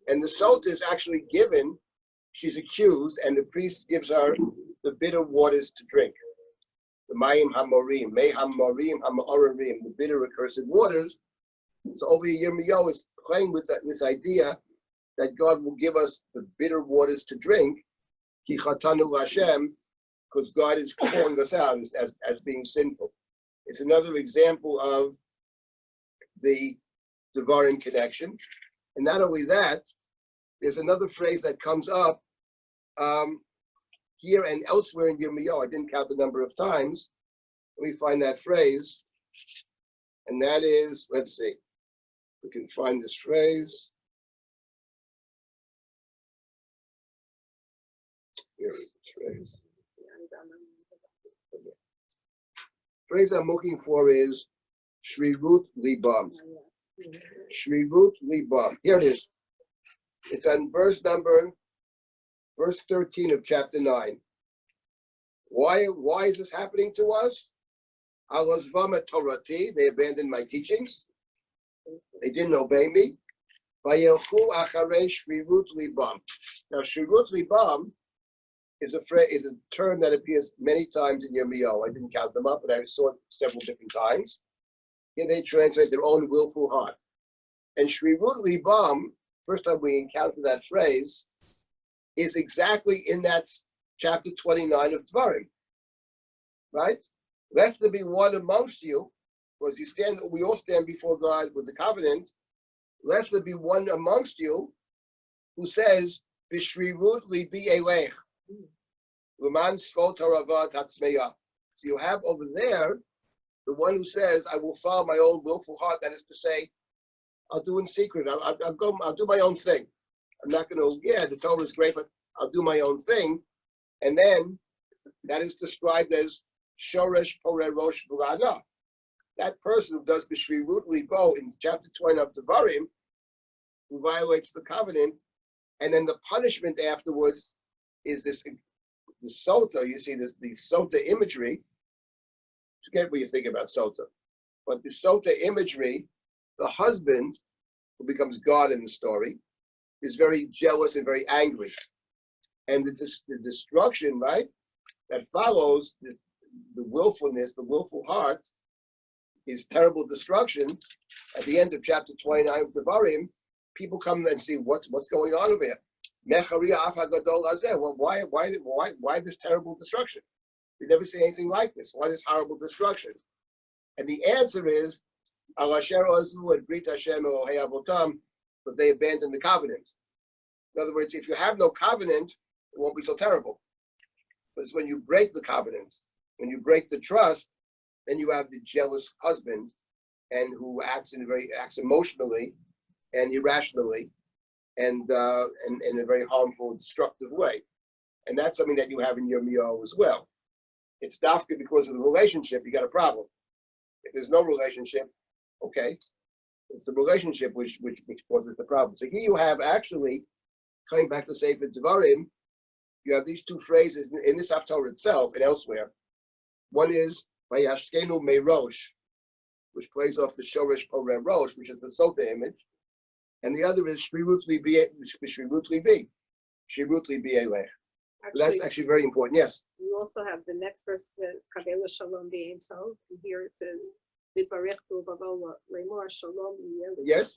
And the Sota is actually given, she's accused, and the priest gives her the bitter waters to drink. The Mayim HaMorim, Mei HaMorim HaMa'orim, the bitter accursed waters. So over here, Yirmiyahu is playing with this idea that God will give us the bitter waters to drink, Ki Chatanu Hashem, because God is calling us out as being sinful. It's another example of the Devarim connection. And not only that, there's another phrase that comes up here and elsewhere in Yirmiyahu. I didn't count the number of times. Let me find that phrase. And that is, let's see, we can find this phrase. Here is the phrase. Phrase I'm looking for is Shrirut Libam. Shrirut Libam. Here it is. It's on verse 13 of chapter 9. Why is this happening to us? Alazvama Torati, they abandoned my teachings. They didn't obey me. Vayelchu acharei Shrirut Libam. Now, Shrirut Libam is a term that appears many times in Yirmiyahu. I didn't count them up, but I saw it several different times. Here they translate their own willful heart. And Shrirut Libam, first time we encounter that phrase, is exactly in that chapter 29 of Dvarim. Right? Lest there be one amongst you, because we all stand before God with the covenant, lest there be one amongst you who says, B'shrirut libi elech. So you have over there the one who says, I will follow my own willful heart. That is to say, I'll do in secret. I'll do my own thing. I'm not going to, the Torah is great, but I'll do my own thing. And then that is described as Shoresh Poreh Rosh V'la'ana. That person who does B'shrirut Libo in chapter 20 of Devarim, who violates the covenant, and then the punishment afterwards is the Sota. You see the Sota imagery Forget what you think about Sota. But the Sota imagery, the husband, who becomes God in the story, is very jealous and very angry. And the destruction, right, that follows the willfulness, the willful heart, is terrible destruction. At the end of chapter 29 of Devarim, people come and see what's going on over here. Well, why this terrible destruction? We never see anything like this. Why this horrible destruction? And the answer is, because they abandoned the covenant. In other words, if you have no covenant, it won't be so terrible. But it's when you break the covenant, when you break the trust, then you have the jealous husband, and who acts emotionally and irrationally, and in a very harmful, destructive way. And that's something that you have in Yirmiyahu as well. It's dafka because of the relationship, you got a problem. If there's no relationship, okay, it's the relationship which causes the problem. So here you have actually, coming back to Sefer Devarim, you have these two phrases in this Haftarah itself and elsewhere. One is Vayashkenu Meirosh, which plays off the Shoresh Poreh Rosh, which is the Sota image, and the other is Shrirut Libi, That's actually very important. Yes. You also have the next verse says Kabelu Shalom B'Ein Tov, and here it says V'Barech B'Vavo Lemor Shalom Yeh. Yes,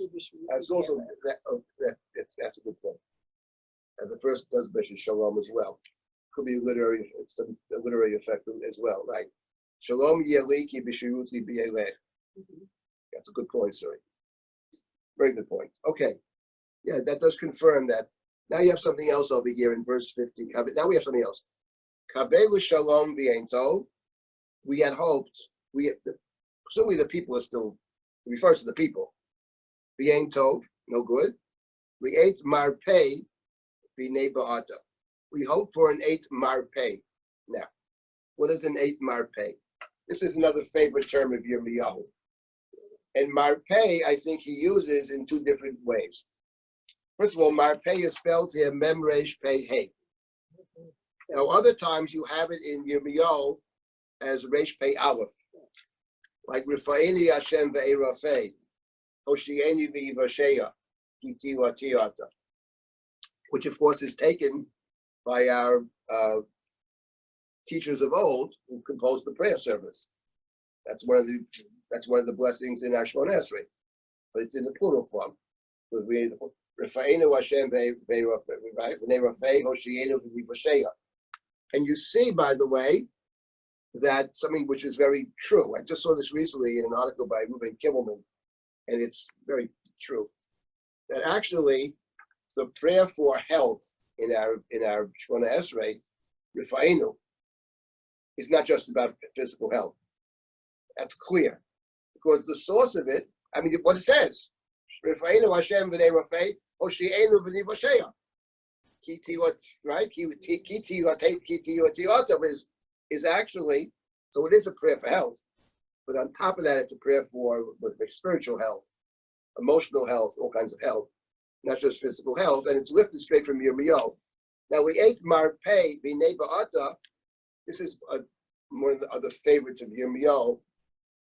that's also that's a good point. And the first does mention Shalom as well. Could be a literary effect as well, right? Shalom Yeliki B'Shirutli B'Elech. That's a good point, sir. Very good point. Okay, yeah, that does confirm that. Now you have something else over here in verse 15. Now we have something else. Kabelu Shalom B'Ein Tov. We had hoped. Presumably the people are still. It refers to the people. B'Ein Tov, no good. We ate Marpei B'nei Ba'ata. We hope for an 8 Marpei. Now, what is an 8 Marpei? This is another favorite term of Yirmiyahu. And Marpei, I think he uses in two different ways. First of all, Marpei is spelled here Mem Resh Pei Hey. Now, other times you have it in Yirmiyahu as Resh Pei Aleph, like Rifa'eni Hashem Ve'erafei, Hoshieni Ve'ivasheya, Iti Watiyata, which of course is taken by our teachers of old who composed the prayer service. That's one of the blessings in our Shemona Esrei, but it's in the plural form. And you see, by the way, that something which is very true. I just saw this recently in an article by Reuben Kimmelman, and it's very true. That actually, the prayer for health in our Shemona Esrei, Rifa'enu, is not just about physical health. That's clear, because the source of it, I mean, what it says, Rifa'enu Hashem v'nei Rafei, Hoshi'enu v'nei Vasheya. Right? Is actually, so it is a prayer for health, but on top of that, it's a prayer for spiritual health, emotional health, all kinds of health, not just physical health, and it's lifted straight from Yirmiyahu. Now we ate Marpei B'nei Ba'ata. This is one of the other favorites of Yirmiyahu.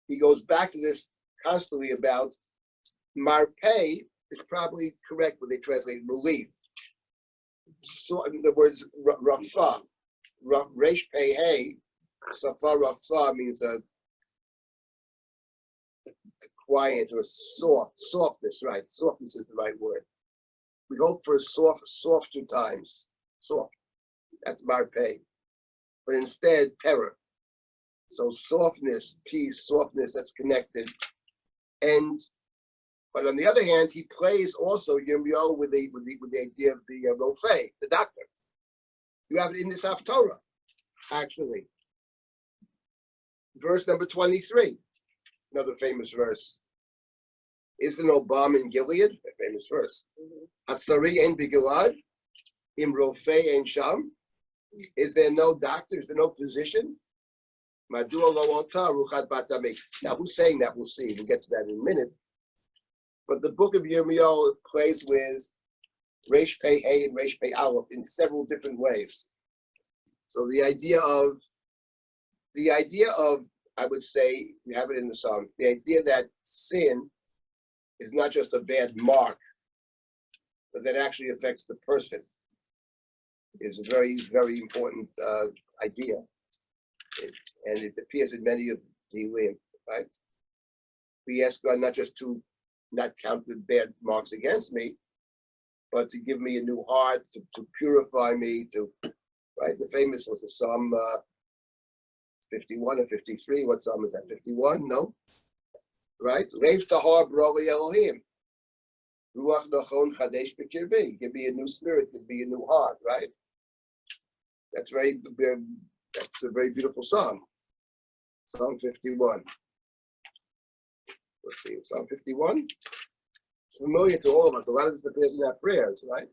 He goes back to this constantly about Marpei is probably correct when they translate relief. So in the words Rafa, Resh Pei Hey, Safa Rafa means a quiet or softness, right? Softness is the right word. We hope for softer times. Soft. That's Marpei. But instead, terror. So softness, peace, softness that's connected. But on the other hand, he plays also Yirmiyahu with the idea of the Rofei, the doctor. You have it in this Haftarah, actually. Verse number 23, another famous verse. Is there no balm in Gilead? A famous verse. Hatzari ein b'Gilad, im Rofei ein Sham. Is there no doctor? Is there no physician? Madua lo ota ruchat bat damik. Now, who's saying that? We'll see. We'll get to that in a minute. But the book of Yirmiyahu plays with Resh Pei Hey and Resh Pei Aleph in several different ways. So the idea of I would say we have it in the Psalms. The idea that sin is not just a bad mark, but that actually affects the person is a very, very important idea. And it appears in many of the Tehillim, right? We ask God not just to not count the bad marks against me, but to give me a new heart, to purify me, right? The famous was the Psalm 51 or 53. What Psalm is that? 51? No? Right? Lev tahar broli Elohim. Ruach nachon chadesh b'kirbi. Give me a new spirit, give me a new heart, right? That's a very beautiful psalm. Psalm 51. Let's see, Psalm 51. It's familiar to all of us. A lot of it appears in our prayers, right?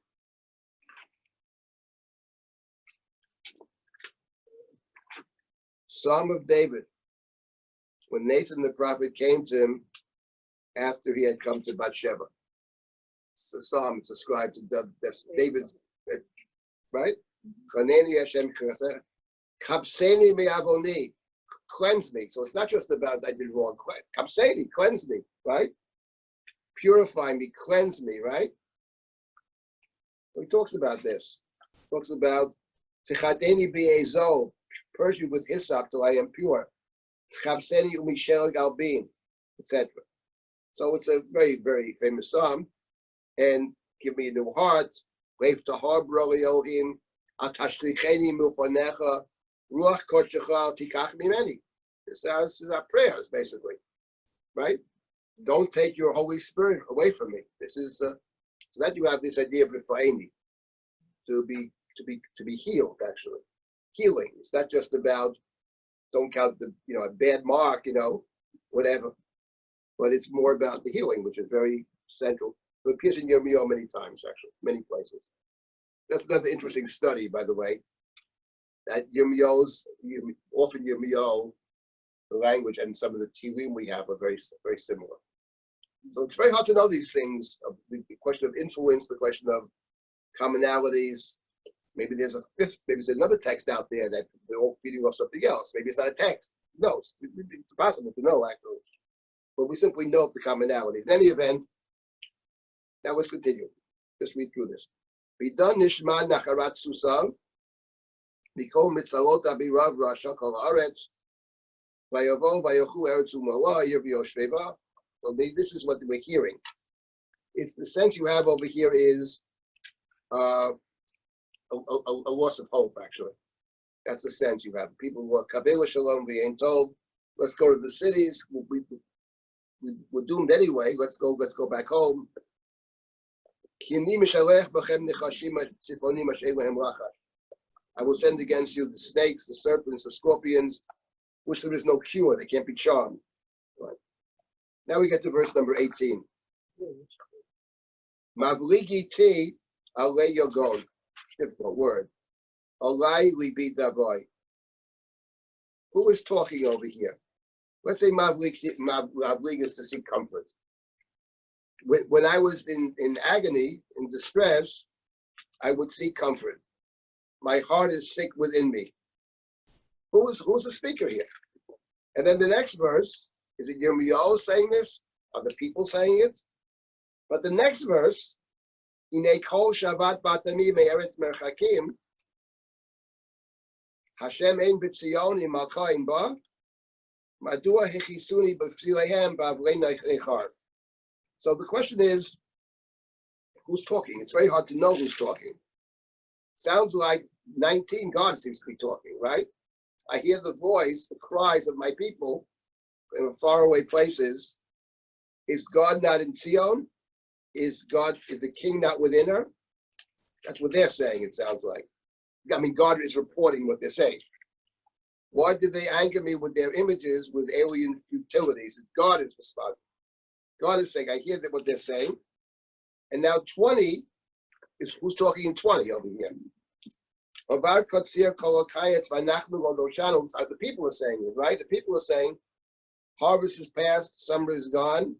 Psalm of David. When Nathan the prophet came to him after he had come to Bathsheba. It's a psalm. It's ascribed to David's, right? Chaneni Hashem kapseni me'avoni. Cleanse me. So it's not just about I did wrong. Kapseni, cleanse me, right? Purify me, cleanse me, right? So he talks about this. He talks about Tichateni be'ezo, purge me with hyssop till I am pure. Chapseni umishel galbin, etc. So it's a very, very famous psalm. And give me a new heart. Lev tahar broli Elohim, atashlicheni milfonecha, ruach kodshecha tikach mimeni. This is our prayers, basically, right? Don't take your Holy Spirit away from me. This is so that you have this idea of refaini, to be healed. Actually, healing. It's not just about don't count the a bad mark, whatever, but it's more about the healing, which is very central. It appears in Yirmiyahu many times, actually, many places. That's another interesting study, by the way. That often Yirmiyahu, the language and some of the Tehillim we have are very, very similar. So it's very hard to know these things. The question of influence, the question of commonalities. Maybe there's a fifth. Maybe there's another text out there that they're all feeding off something else. Maybe it's not a text. No, it's impossible to know actually. But we simply know the commonalities. In any event, now let's continue. Just read through this. Bidan nishma nacharat susav, mikol mitzalot abirav rasha kol haaretz, vayavo vayochu eretz u'mola yirvio shveva. So this is what we're hearing. It's the sense you have over here is a loss of hope. Actually, that's the sense you have. People who are kabela shalom v'yein tov. Let's go to the cities. We're doomed anyway. Let's go back home. I will send against you the snakes, the serpents, the scorpions, which there is no cure. They can't be charmed. Right. Now we get to verse number 18. Mavligi ti ale yogon. Difficult word. Alai libi davai. Who is talking over here? Let's say Mavlig is to seek comfort. When I was in agony, in distress, I would seek comfort. My heart is sick within me. Who's the speaker here? And then the next verse, is it Yirmiyahu saying this? Are the people saying it? But the next verse, Inei kol shavat batami me'eretz merchakim, Hashem ein b'tzion malka ein ba, madua hechisuni b'fsilehem ba'avlei nechar. So the question is, who's talking? It's very hard to know who's talking. Sounds like 19, God seems to be talking, right? I hear the voice, the cries of my people in faraway places. Is God not in Zion? Is the king not within her? That's what they're saying, it sounds like. I mean, God is reporting what they're saying. Why did they anger me with their images, with alien futilities? God is responding. God is saying, I hear that what they're saying. And now 20 is who's talking in 20 over here. The people are saying it, right? The people are saying, harvest is past, summer is gone.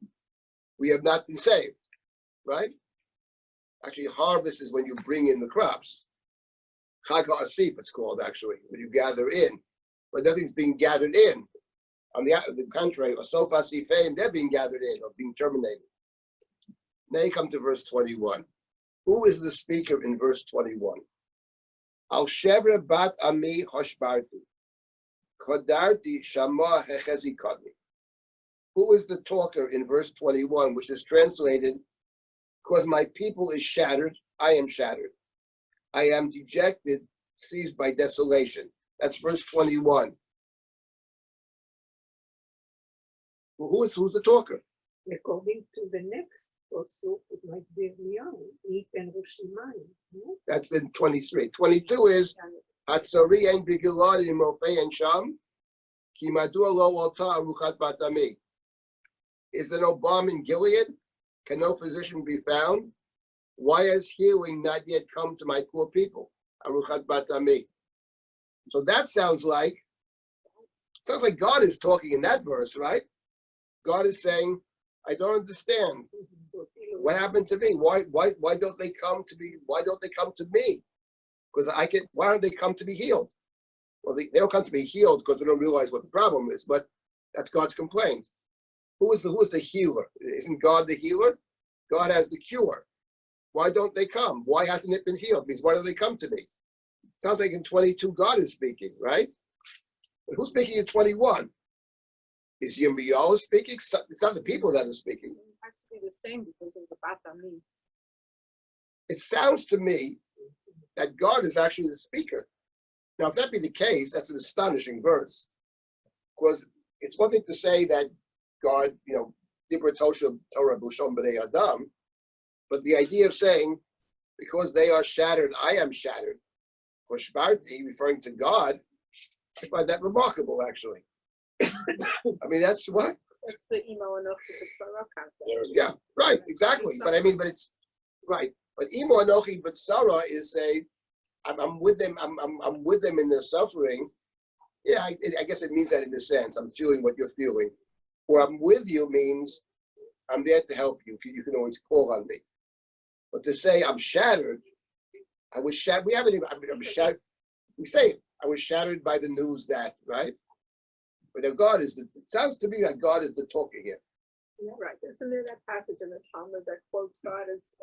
We have not been saved, right? Actually, harvest is when you bring in the crops. Chag ha'asif, it's called actually, when you gather in. But nothing's being gathered in. On the contrary, Sofa Sifeim, they're being gathered in or being terminated. Now you come to verse 21. Who is the speaker in verse 21? Al Shevra Bat Ami Hoshbarti. Chodarti Shama Hechezi Kadmi. Who is the talker in verse 21, which is translated, because my people is shattered, I am shattered. I am dejected, seized by desolation. That's verse 21. Who's the talker? According to the next also, it might be Eliyahu. He can Roshimayim. No? That's in 23. 22 is Hatzari and Bigilad and Mofei and Sham. Ki madua lo alta aruchat batami. Is there no balm in Gilead? Can no physician be found? Why has healing not yet come to my poor people? Aruchat batami. So that sounds like God is talking in that verse, right? God is saying, I don't understand. What happened to me? Why don't they come to me? Why don't they come to me? Because why don't they come to be healed? Well, they don't come to be healed because they don't realize what the problem is, but that's God's complaint. Who is the healer? Isn't God the healer? God has the cure. Why don't they come? Why hasn't it been healed? It means why don't they come to me? Sounds like in 22 God is speaking, right? But who's speaking in 21? Is Yirmiyahu speaking? It's not the people that are speaking. It has to be the same because of the Batami. It sounds to me that God is actually the speaker. Now, if that be the case, that's an astonishing verse. Because it's one thing to say that God, Dibra Tosha Torah B'Shom B'nei Adam, but the idea of saying, because they are shattered, I am shattered, or Shbarti, referring to God, I find that remarkable, actually. I mean, that's what? That's the email enough to the Tzara concept. Yeah, right, exactly. But I mean, but it's right. But Imo Anochi B'Tzara is I'm with them. I'm with them in their suffering. Yeah, I guess it means that in a sense. I'm feeling what you're feeling. Or I'm with you means I'm there to help you. You can always call on me. But to say I'm shattered, I was shattered. We haven't even. I'm shattered. We say it. I was shattered by the news that, right? But it sounds to me like God is the talker here. Yeah, right. Isn't there that passage in the Talmud that quotes God as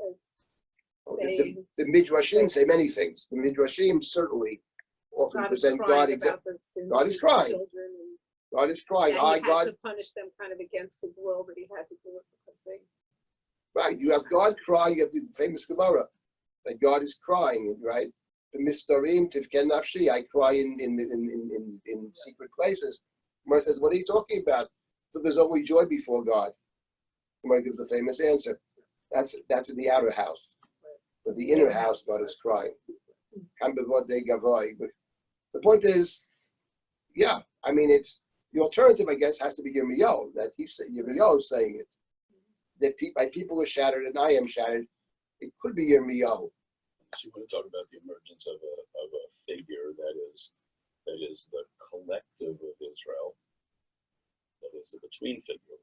The saying Midrashim say many things. The Midrashim certainly often God is present crying God about the sins God of is his crying. children, and God is crying. that he had God. to punish them kind of against his will, but he had to do it because they. Right. You have God crying. You have the famous Gemara that God is crying. Right. The Mistarim Tivken Nafshi. I cry in secret places. Gemara says, "What are you talking about?" So there's always joy before God. Gemara gives the famous answer. That's in the outer house. But the inner house, God is crying. But the point is, yeah, I mean, it's the alternative, I guess, has to be Yirmiyahu, that Yirmiyahu is saying it. That my people are shattered and I am shattered. It could be Yirmiyahu. So you want to talk about the emergence of a figure that is the collective of Israel, that is a between figure,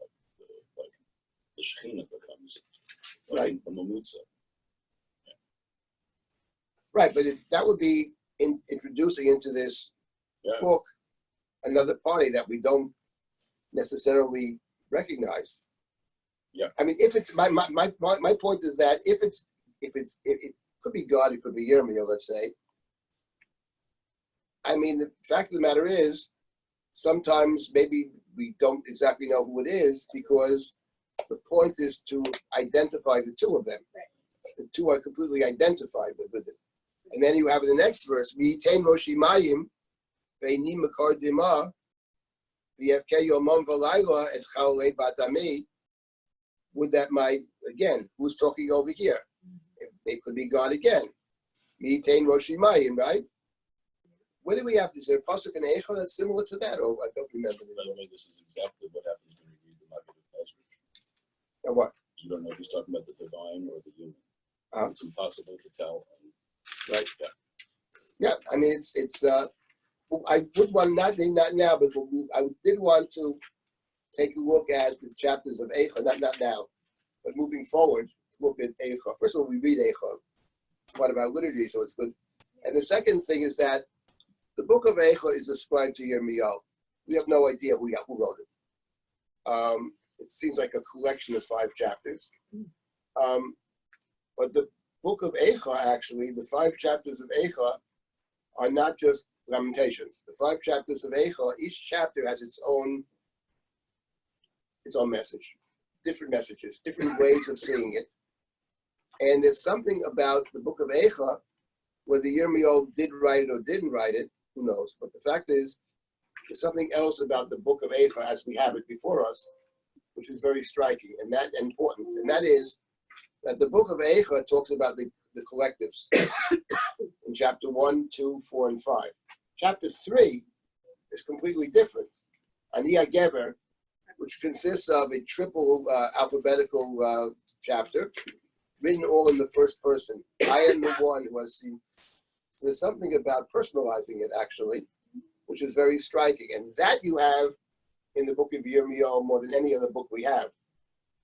like the Shekhinah becomes, Right. The Mamutza. Right, but that would be introducing into this book another party that we don't necessarily recognize. Yeah. I mean, if it's my point is that if it could be God, it could be Yirmiyahu, let's say. I mean, the fact of the matter is, sometimes maybe we don't exactly know who it is because the point is to identify the two of them. Right. The two are completely identified with it. And then you have in the next verse, V'yitain Roshi Mayim, Ve'ini Mekar Dima, V'yevke Yomam V'layla Et Chalei Batami. Would that again, who's talking over here? It could be God again. V'yitain Roshi Mayim, right? What do we have? Is there a pasuk in Eicha that's similar to that? Or I don't remember. By the way, this is exactly what happens when you read the Maggid of Ezra. Or what? You don't know if he's talking about the divine or the human. It's impossible to tell. Right. Yeah. I mean, it's. I would want not now, but I did want to take a look at the chapters of Eicha. Not now, but moving forward, look at Eicha. First of all, we read Eicha. It's part of our liturgy, so it's good. And the second thing is that the book of Eicha is ascribed to Yirmiyahu. We have no idea who wrote it. It seems like a collection of 5 chapters. But the book of Eicha, actually, the 5 chapters of Eicha are not just Lamentations. The 5 chapters of Eicha, each chapter has its own message, different messages, different ways of seeing it. And there's something about the book of Eicha, whether Yirmiyahu did write it or didn't write it, who knows? But the fact is, there's something else about the book of Eicha as we have it before us, which is very striking and that important. And that is that the book of Eicha talks about the collectives in chapter 1, 2, 4, and 5. Chapter 3 is completely different. Ani HaGever, which consists of a triple alphabetical chapter, written all in the first person. I am the one who has seen. There's something about personalizing it, actually, which is very striking. And that you have in the book of Yirmiyahu more than any other book we have.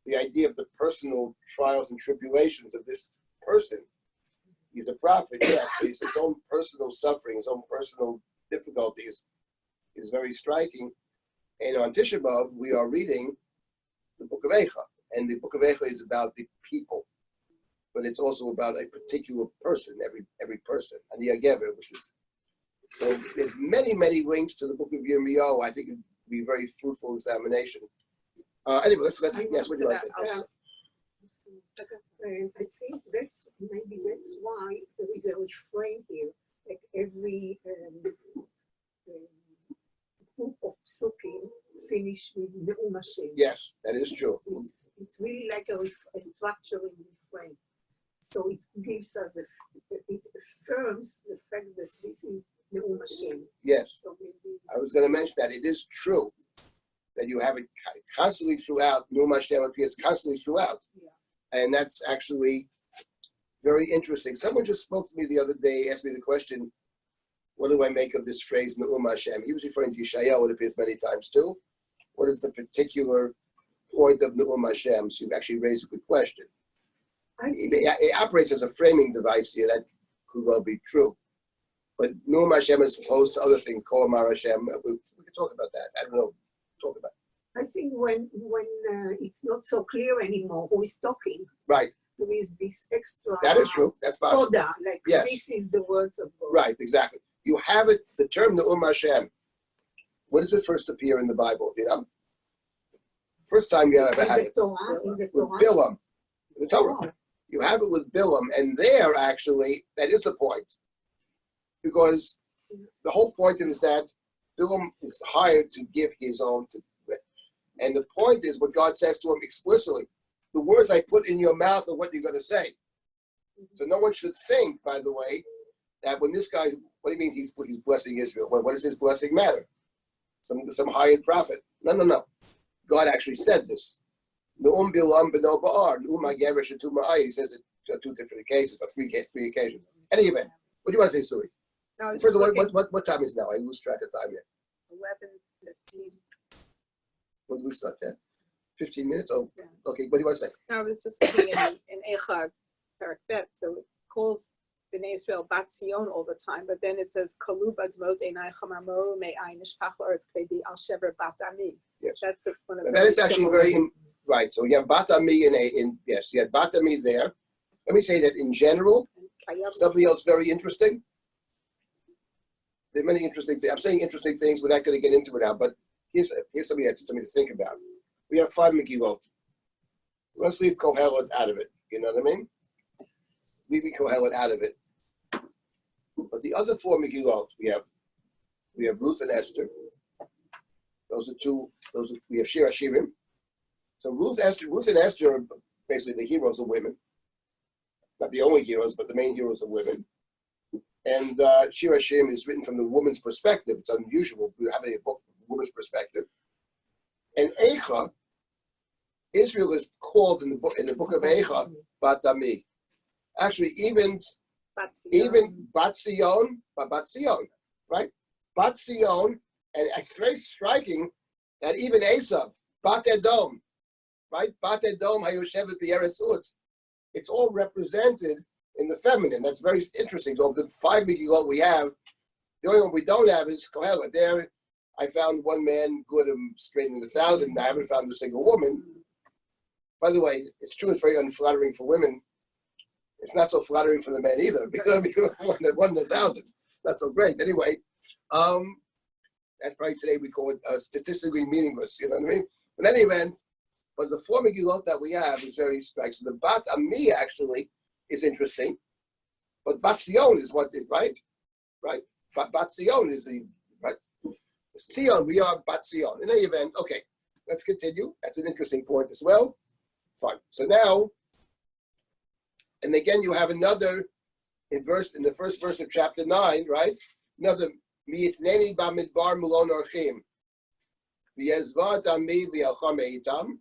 The idea of the personal trials and tribulations of this person. He's a prophet, yes, but his own personal suffering, his own personal difficulties is very striking. And on Tisha B'Av, we are reading the book of Eicha. And the book of Eicha is about the people. But it's also about a particular person, every person. Ani HaGever, which is... So there's many, many links to the book of Yirmiyahu. I think it'd be a very fruitful examination. Anyway, let's yes, what do I say? And I think that's why there is a refrain here. Like every group of psukim finish with Ne'um Hashem. Yes, that is true. It's really like a structuring refrain. So it gives us, it affirms the fact that this is Ne'um Hashem. Yes, So maybe, I was going to mention that. It is true that you have it constantly throughout. Ne'um Hashem appears constantly throughout. yeah. And that's actually very interesting. Someone just spoke to me the other day, asked me the question, what do I make of this phrase, Ne'um Hashem? He was referring to Yeshayahu, it appears many times too. What is the particular point of Ne'um Hashem? So you actually raised a good question. It operates as a framing device here. That could well be true. But Ne'um Hashem is opposed to other things, Kol Amar Hashem. We can talk about that. I don't know. Talk about it. I think when it's not so clear anymore who is talking, Right. there is this extra. That is true. That's possible. Toda, like Yes. this is the words of God. Right, exactly. You have it, the term Ne'um Hashem. When does it first appear in the Bible? You know? First time you ever had In it. the Torah, in the With Torah. Bilam. The Torah. Oh, You have it with Bilam, and there actually, that is the point. Because the whole point is that Bilam is hired to give his own to it. And the point is what God says to him explicitly. The words I put in your mouth are what you're going to say. So no one should think, by the way, that when this guy, what do you mean he's blessing Israel? What does his blessing matter? Some hired prophet. No. God actually said this. Nu'um bilam b'no ba'ar, nu'um ha'gever shetu ma'ay. He says it on 2 different occasions, or three occasions. Any event. What do you want to say, Suri? No, it's First of all, what time is now? I lose track of time here. 11:15. When do we start that? 15 minutes? Oh, Yeah. okay. What do you want to say? No, I was just looking in Eicha, Parak Bet, so it calls Bnei Israel Bat Zion all the time, but then it says Kalu Badmot Einai Chamamoru Me'ai Nishpach La'aretz Kvedi Al Shever Bat Ami. Yes. That's one of And that is actually similar- very right. So you have Bat Ami yes, you have Bat Ami there. Let me say that in general, Kayam- something else very interesting. There are many interesting things. I'm saying interesting things. We're not going to get into it now, but here's something to think about. We have 5 Megillot. Let's leave Kohelet out of it. You know what I mean? Leaving Kohelet out of it. But the other 4 Megillot, we have Ruth and Esther. Those are two. We have Shir Hashirim. So Ruth and Esther are basically the heroes of women. Not the only heroes, but the main heroes of women. And Shir Hashirim is written from the woman's perspective. It's unusual having a book from the woman's perspective. And Eicha, Israel is called in the book of Eicha, Bat Ami. Actually, even Bat Zion. Bat Zion, right? Bat Zion, and it's very striking that even Esav, Bat Edom, right? Bat Edom, Hayoshevet B'Eretz Utz. It's all represented in the feminine. That's very interesting. So of the 5 Megillot we have, the only one we don't have is Kohelet. There, I found one man good and straight in 1,000, and I haven't found a single woman. By the way, it's true, it's very unflattering for women. It's not so flattering for the men either, because one in 1,000. Not so great. Anyway, that's probably today we call it statistically meaningless, you know what I mean? In any event, but the four Megillot that we have is very striking. So the Bat Ami actually is interesting, but Bat Zion is what is, right? Right? But Bat Zion is the, right? It's Zion, we are Bat Zion. In any event, okay, let's continue. That's an interesting point as well. Fine. So now, and again, you have another in the first verse of chapter 9, right? Another Mi'itneni ba'midbar mulon orchim v'yezvat ami v'yacham eitam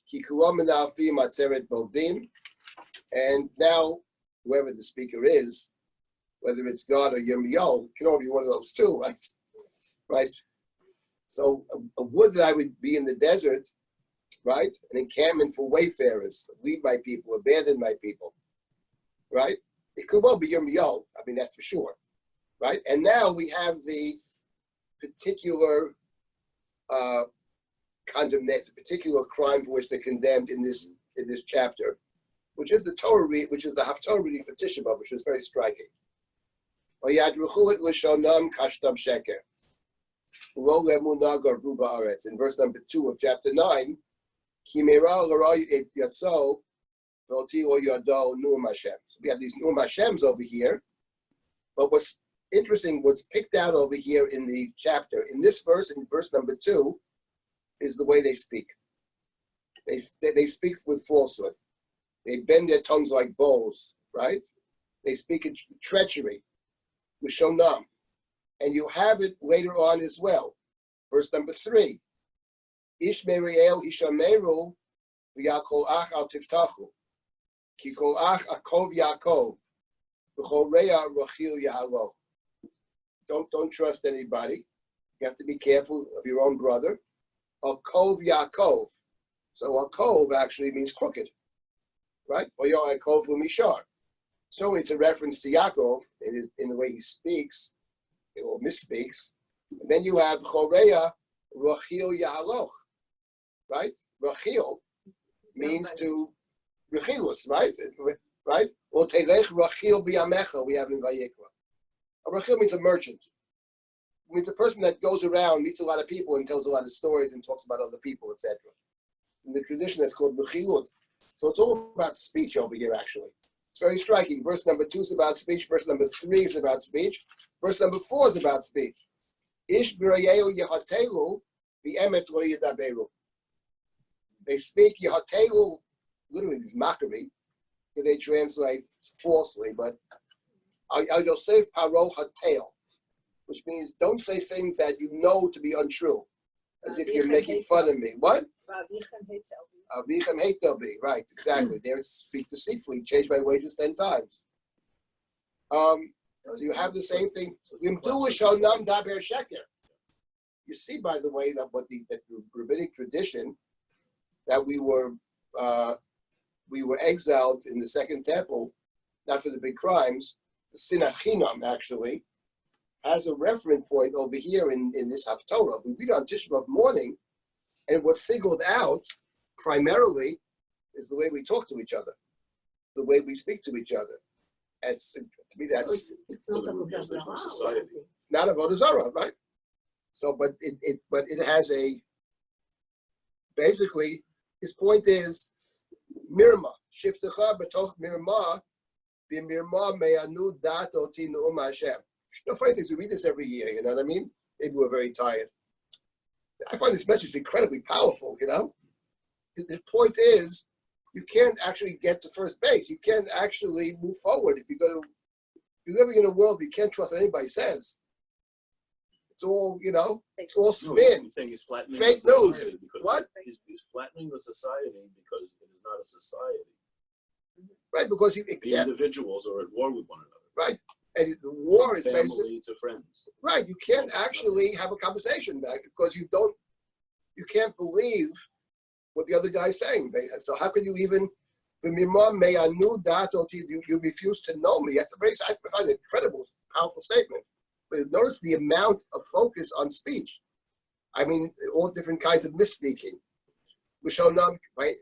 ki kulom menafim atzeret bogdim. And now, whoever the speaker is, whether it's God or Yirmiyahu, it can only be one of those two, right? Right. So a wood that I would be in the desert, right? An encampment for wayfarers, lead my people, abandon my people, right? It could well be Yirmiyahu. I mean, that's for sure, right? And now we have the particular condemnation, particular crime for which they're condemned in this chapter, which is the Torah read, which is the Haftorah reading for Tisha B'Av, which is very striking. In verse number 2 of chapter 9, so we have these Nu'um Hashems over here, but what's interesting, what's picked out over here in the chapter, in this verse, in verse number 2, is the way they speak. They speak with falsehood. They bend their tongues like bows, right? They speak in treachery, with shonam. And you have it later on as well. Verse number 3. Ish meriel ishameru v'yakol ach al tiftachu. Ki kol ach akov Yaakov v'chol rea rachil yahalo. Don't trust anybody. You have to be careful of your own brother. Akov Yaakov. So akov actually means crooked, right? Or Yaakov u'mishar. So it's a reference to Yaakov in the way he speaks or misspeaks. And then you have choreya rachil yahaloch, right? Rachil means to rachilus, right? Right? Or telech rachil biyamecha, we have in Vayikra. A rachil means a merchant. It means a person that goes around, meets a lot of people, and tells a lot of stories and talks about other people, etc. In the tradition, that's called rechilut. So it's all about speech over here, actually. It's very striking. Verse number 2 is about speech. Verse number 3 is about speech. Verse number 4 is about speech. Ish b'rayeu yehatelu v'emet lo yedaberu. They speak yehatelu, literally this mockery. They translate falsely, but al yosef paro hatel, which means don't say things that you know to be untrue, as if you're making fun of me. What? Avichem Heitel be, right, exactly. They speak deceitfully, change my wages 10 times. So you have the same thing. You see, by the way, that the rabbinic tradition that we were exiled in the Second Temple, not for the big crimes, the Sinat Chinam actually has a reference point over here in this Haftorah. We read on Tisha B'Av morning, and what's singled out primarily is the way we talk to each other, the way we speak to each other. And to me, that's it's not there's no society. it's not a Avodah Zarah, right? So, but it has a basically. His point is mirma shiftecha betoch mirma b'mirma me'anu dat oti nu'um Hashem. The funny thing is, we read this every year. You know what I mean? Maybe we're very tired. I find this message incredibly powerful. You know. His point is, you can't actually get to first base. You can't actually move forward if you're living in a world where you can't trust what anybody says. It's all, it's all spin. He's saying he's flattening Fake the news. society because What? He's flattening the society because it is not a society. Right, because The individuals are at war with one another. Right, and the war is Family basically to friends. right. You can't actually have a conversation back because you can't believe what the other guy's saying. So how can you even? You refuse to know me. That's I find an incredible, powerful statement. But notice the amount of focus on speech. I mean, all different kinds of misspeaking. Lishonam, right?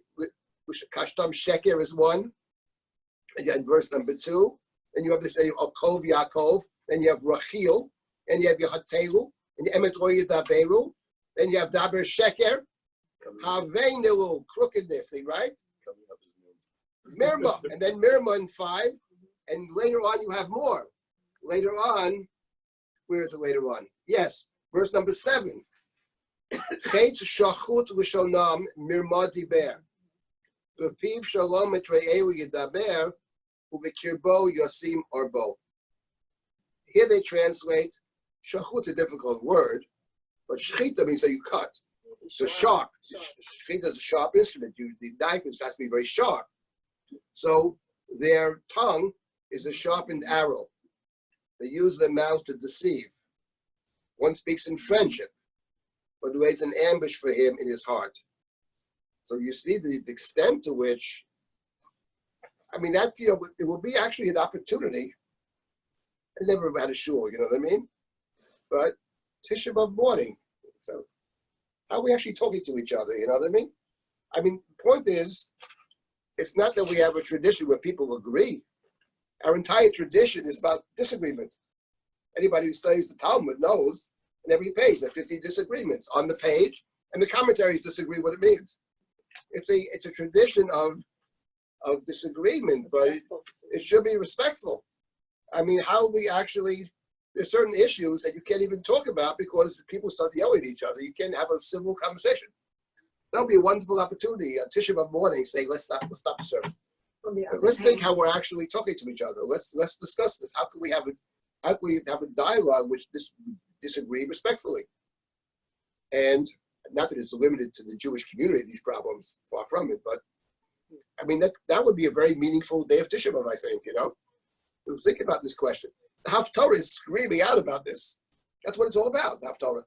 Kashtam Sheker is one. And then verse number 2. Then you have this Okov Yaakov. Then you have Rachil. Then you have Yehatelu. And Emet Lo Yedaberu. Then you have Daber Sheker. Havenilu, crookedness, right? Mirma. And then Mirma in 5. And later on you have more. Later on, where is it later on? Yes, verse number 7. Chetz shachut l'shonam mirma diber. V'piv shalom et re'eu yedaber, u'v'kirbo yosim arbo. Here they translate, shachut's a difficult word, but shchita means that you cut. So sharp. Shchita is a sharp instrument. The knife has to be very sharp. So their tongue is a sharpened arrow. They use their mouths to deceive. One speaks in friendship, but lays an ambush for him in his heart. So you see the extent to which, I mean, that, it will be actually an opportunity. I never had a shul, you know what I mean? But Tisha B'Av morning. So how are we actually talking to each other, you know what I mean? I mean, the point is, it's not that we have a tradition where people agree. Our entire tradition is about disagreement. Anybody who studies the Talmud knows, in every page, there are 50 disagreements on the page, and the commentaries disagree what it means. It's a tradition of disagreement, but it should be respectful. I mean, how we actually, there's certain issues that you can't even talk about because people start yelling at each other. You can't have a civil conversation. That'll be a wonderful opportunity on Tisha B'Av morning, say, let's stop the service. Let's think how we're actually talking to each other. Let's discuss this. How can we have a dialogue which disagree respectfully? And not that it's limited to the Jewish community, these problems, far from it, but I mean, that would be a very meaningful day of Tisha B'Av, I think, Think about this question. The Haftorah is screaming out about this. That's what it's all about, the Haftorah.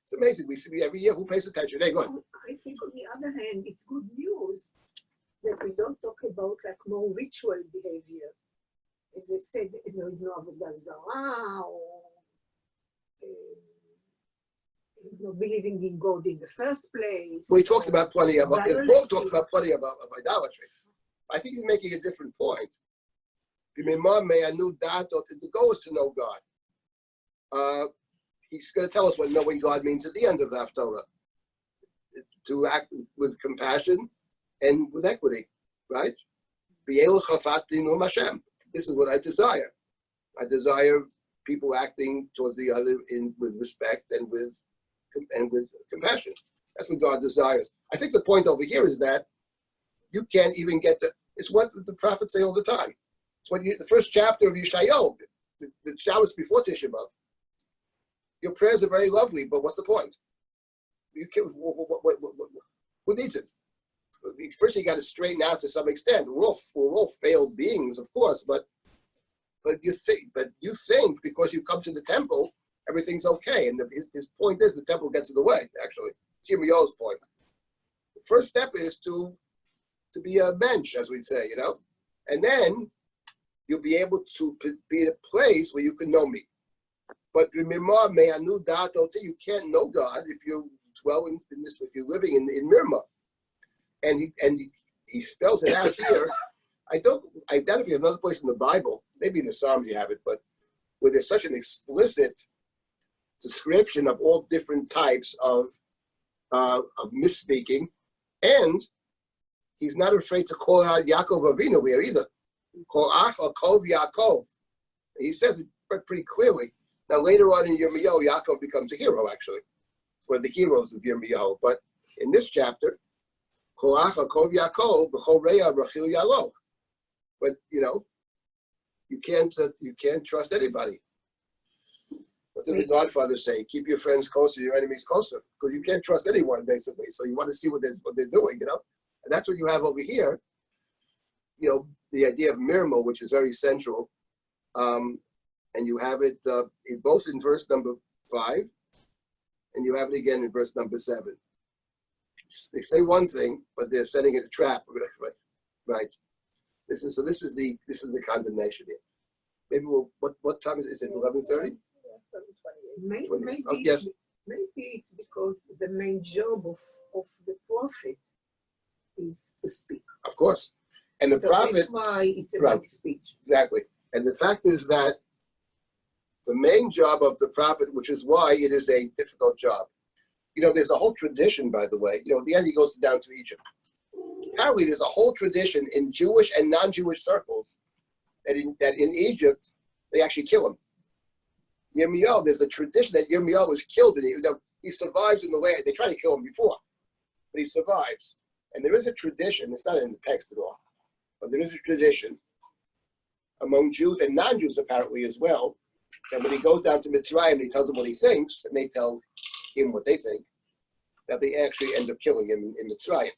It's amazing. We see every year who pays attention. Hey, go ahead. I think on the other hand, it's good news that we don't talk about like more ritual behavior. As I said, there is no avodah zarah or not believing in God in the first place. Well, he talks about plenty of, Paul talks about plenty of idolatry. I think he's making a different point. The goal is to know God. He's going to tell us what knowing God means at the end of the Haftorah. To act with compassion and with equity, right? This is what I desire. I desire people acting towards the other with respect and with compassion. That's what God desires. I think the point over here is that you can't even get it's what the prophets say all the time. It's what the first chapter of Yeshayahu, the Shabbos before Tisha B'Av. Your prayers are very lovely, but what's the point? You can't, who needs it? First, you got to straighten out to some extent. We're all failed beings, of course, but you think because you come to the temple, everything's okay. And his point is the temple gets in the way. Actually, it's Yirmiyahu's point. The first step is to be a bench, as we say, and then you'll be able to be in a place where you can know me. But remember, you can't know God if you dwell in this, if you're living in Mirma. And he spells it out here. I doubt if you have another place in the Bible, maybe in the Psalms you have it, but where there's such an explicit description of all different types of misspeaking, and he's not afraid to call out Yaakov Avinu here either. Call Yaakov Yaakov. He says it pretty clearly. Now later on in Yirmiyahu, Yaakov becomes a hero, actually. One of the heroes of Yirmiyahu. But in this chapter, Kolach Yaakov Yaakov b'chol reya rachil yalo. But you can't trust anybody. What did the Godfather say? Keep your friends closer, your enemies closer. Because you can't trust anyone, basically. So you want to see what they're doing, And that's what you have over here. The idea of Mirmo, which is very central. And you have it both in verse number 5, and you have it again in verse number 7. They say one thing, but they're setting it a trap, right? This is the condemnation here. Maybe what time is it? 11:30? Maybe Oh, yes. Maybe it's because the main job of the prophet is to speak. Of course. And the So prophet, that's why it's about right. speech. exactly. And the fact is that the main job of the prophet, which is why it is a difficult job. You know, there's a whole tradition, by the way. You know, at the end he goes down to Egypt. Apparently, there's a whole tradition in Jewish and non-Jewish circles that in Egypt they actually kill him. Yirmiyahu, there's a tradition that Yirmiyahu was killed, and he survives in the land. They tried to kill him before, but he survives. And there is a tradition. It's not in the text at all, but there is a tradition among Jews and non-Jews apparently as well, that when he goes down to Mitzrayim, he tells them what he thinks, and they tell him what they think, that they actually end up killing him in Mitzrayim.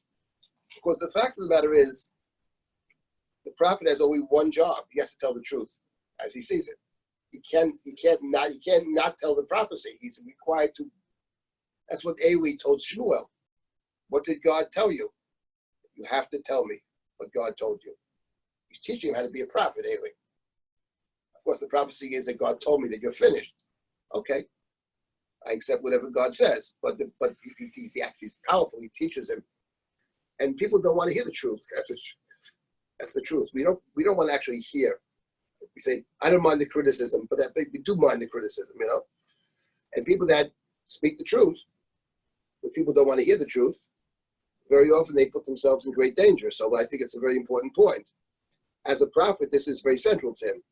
Because the fact of the matter is, the prophet has only one job. He has to tell the truth as he sees it. He can't not tell the prophecy. He's required to. That's what Eli told Shmuel. What did God tell you? You have to tell me what God told you. He's teaching him how to be a prophet, Eli. Of course, the prophecy is that God told me that you're finished. Okay, I accept whatever God says. But he actually is powerful. He teaches him, and people don't want to hear the truth. That's the truth. We don't want to actually hear. We say, I don't mind the criticism, but we do mind the criticism, you know. And people that speak the truth, but people don't want to hear the truth, very often they put themselves in great danger. So I think it's a very important point. As a prophet, this is very central to him.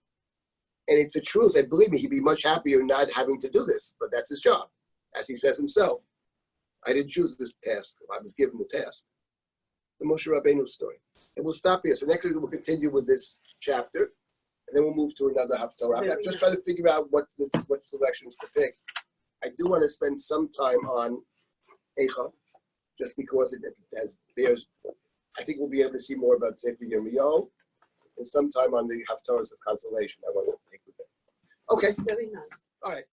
And it's the truth. And believe me, he'd be much happier not having to do this, but that's his job. As he says himself, I didn't choose this task. I was given the task. The Moshe Rabbeinu story. And we'll stop here. So next week we'll continue with this chapter. And then we'll move to another Haftarah. I'm just trying to figure out what selections to pick. I do want to spend some time on Eicha, just because it bears. I think we'll be able to see more about Sefer Yirmiyahu, and some time on the Haftarahs of Consolation. I want to take with it. Okay. Very nice. All right.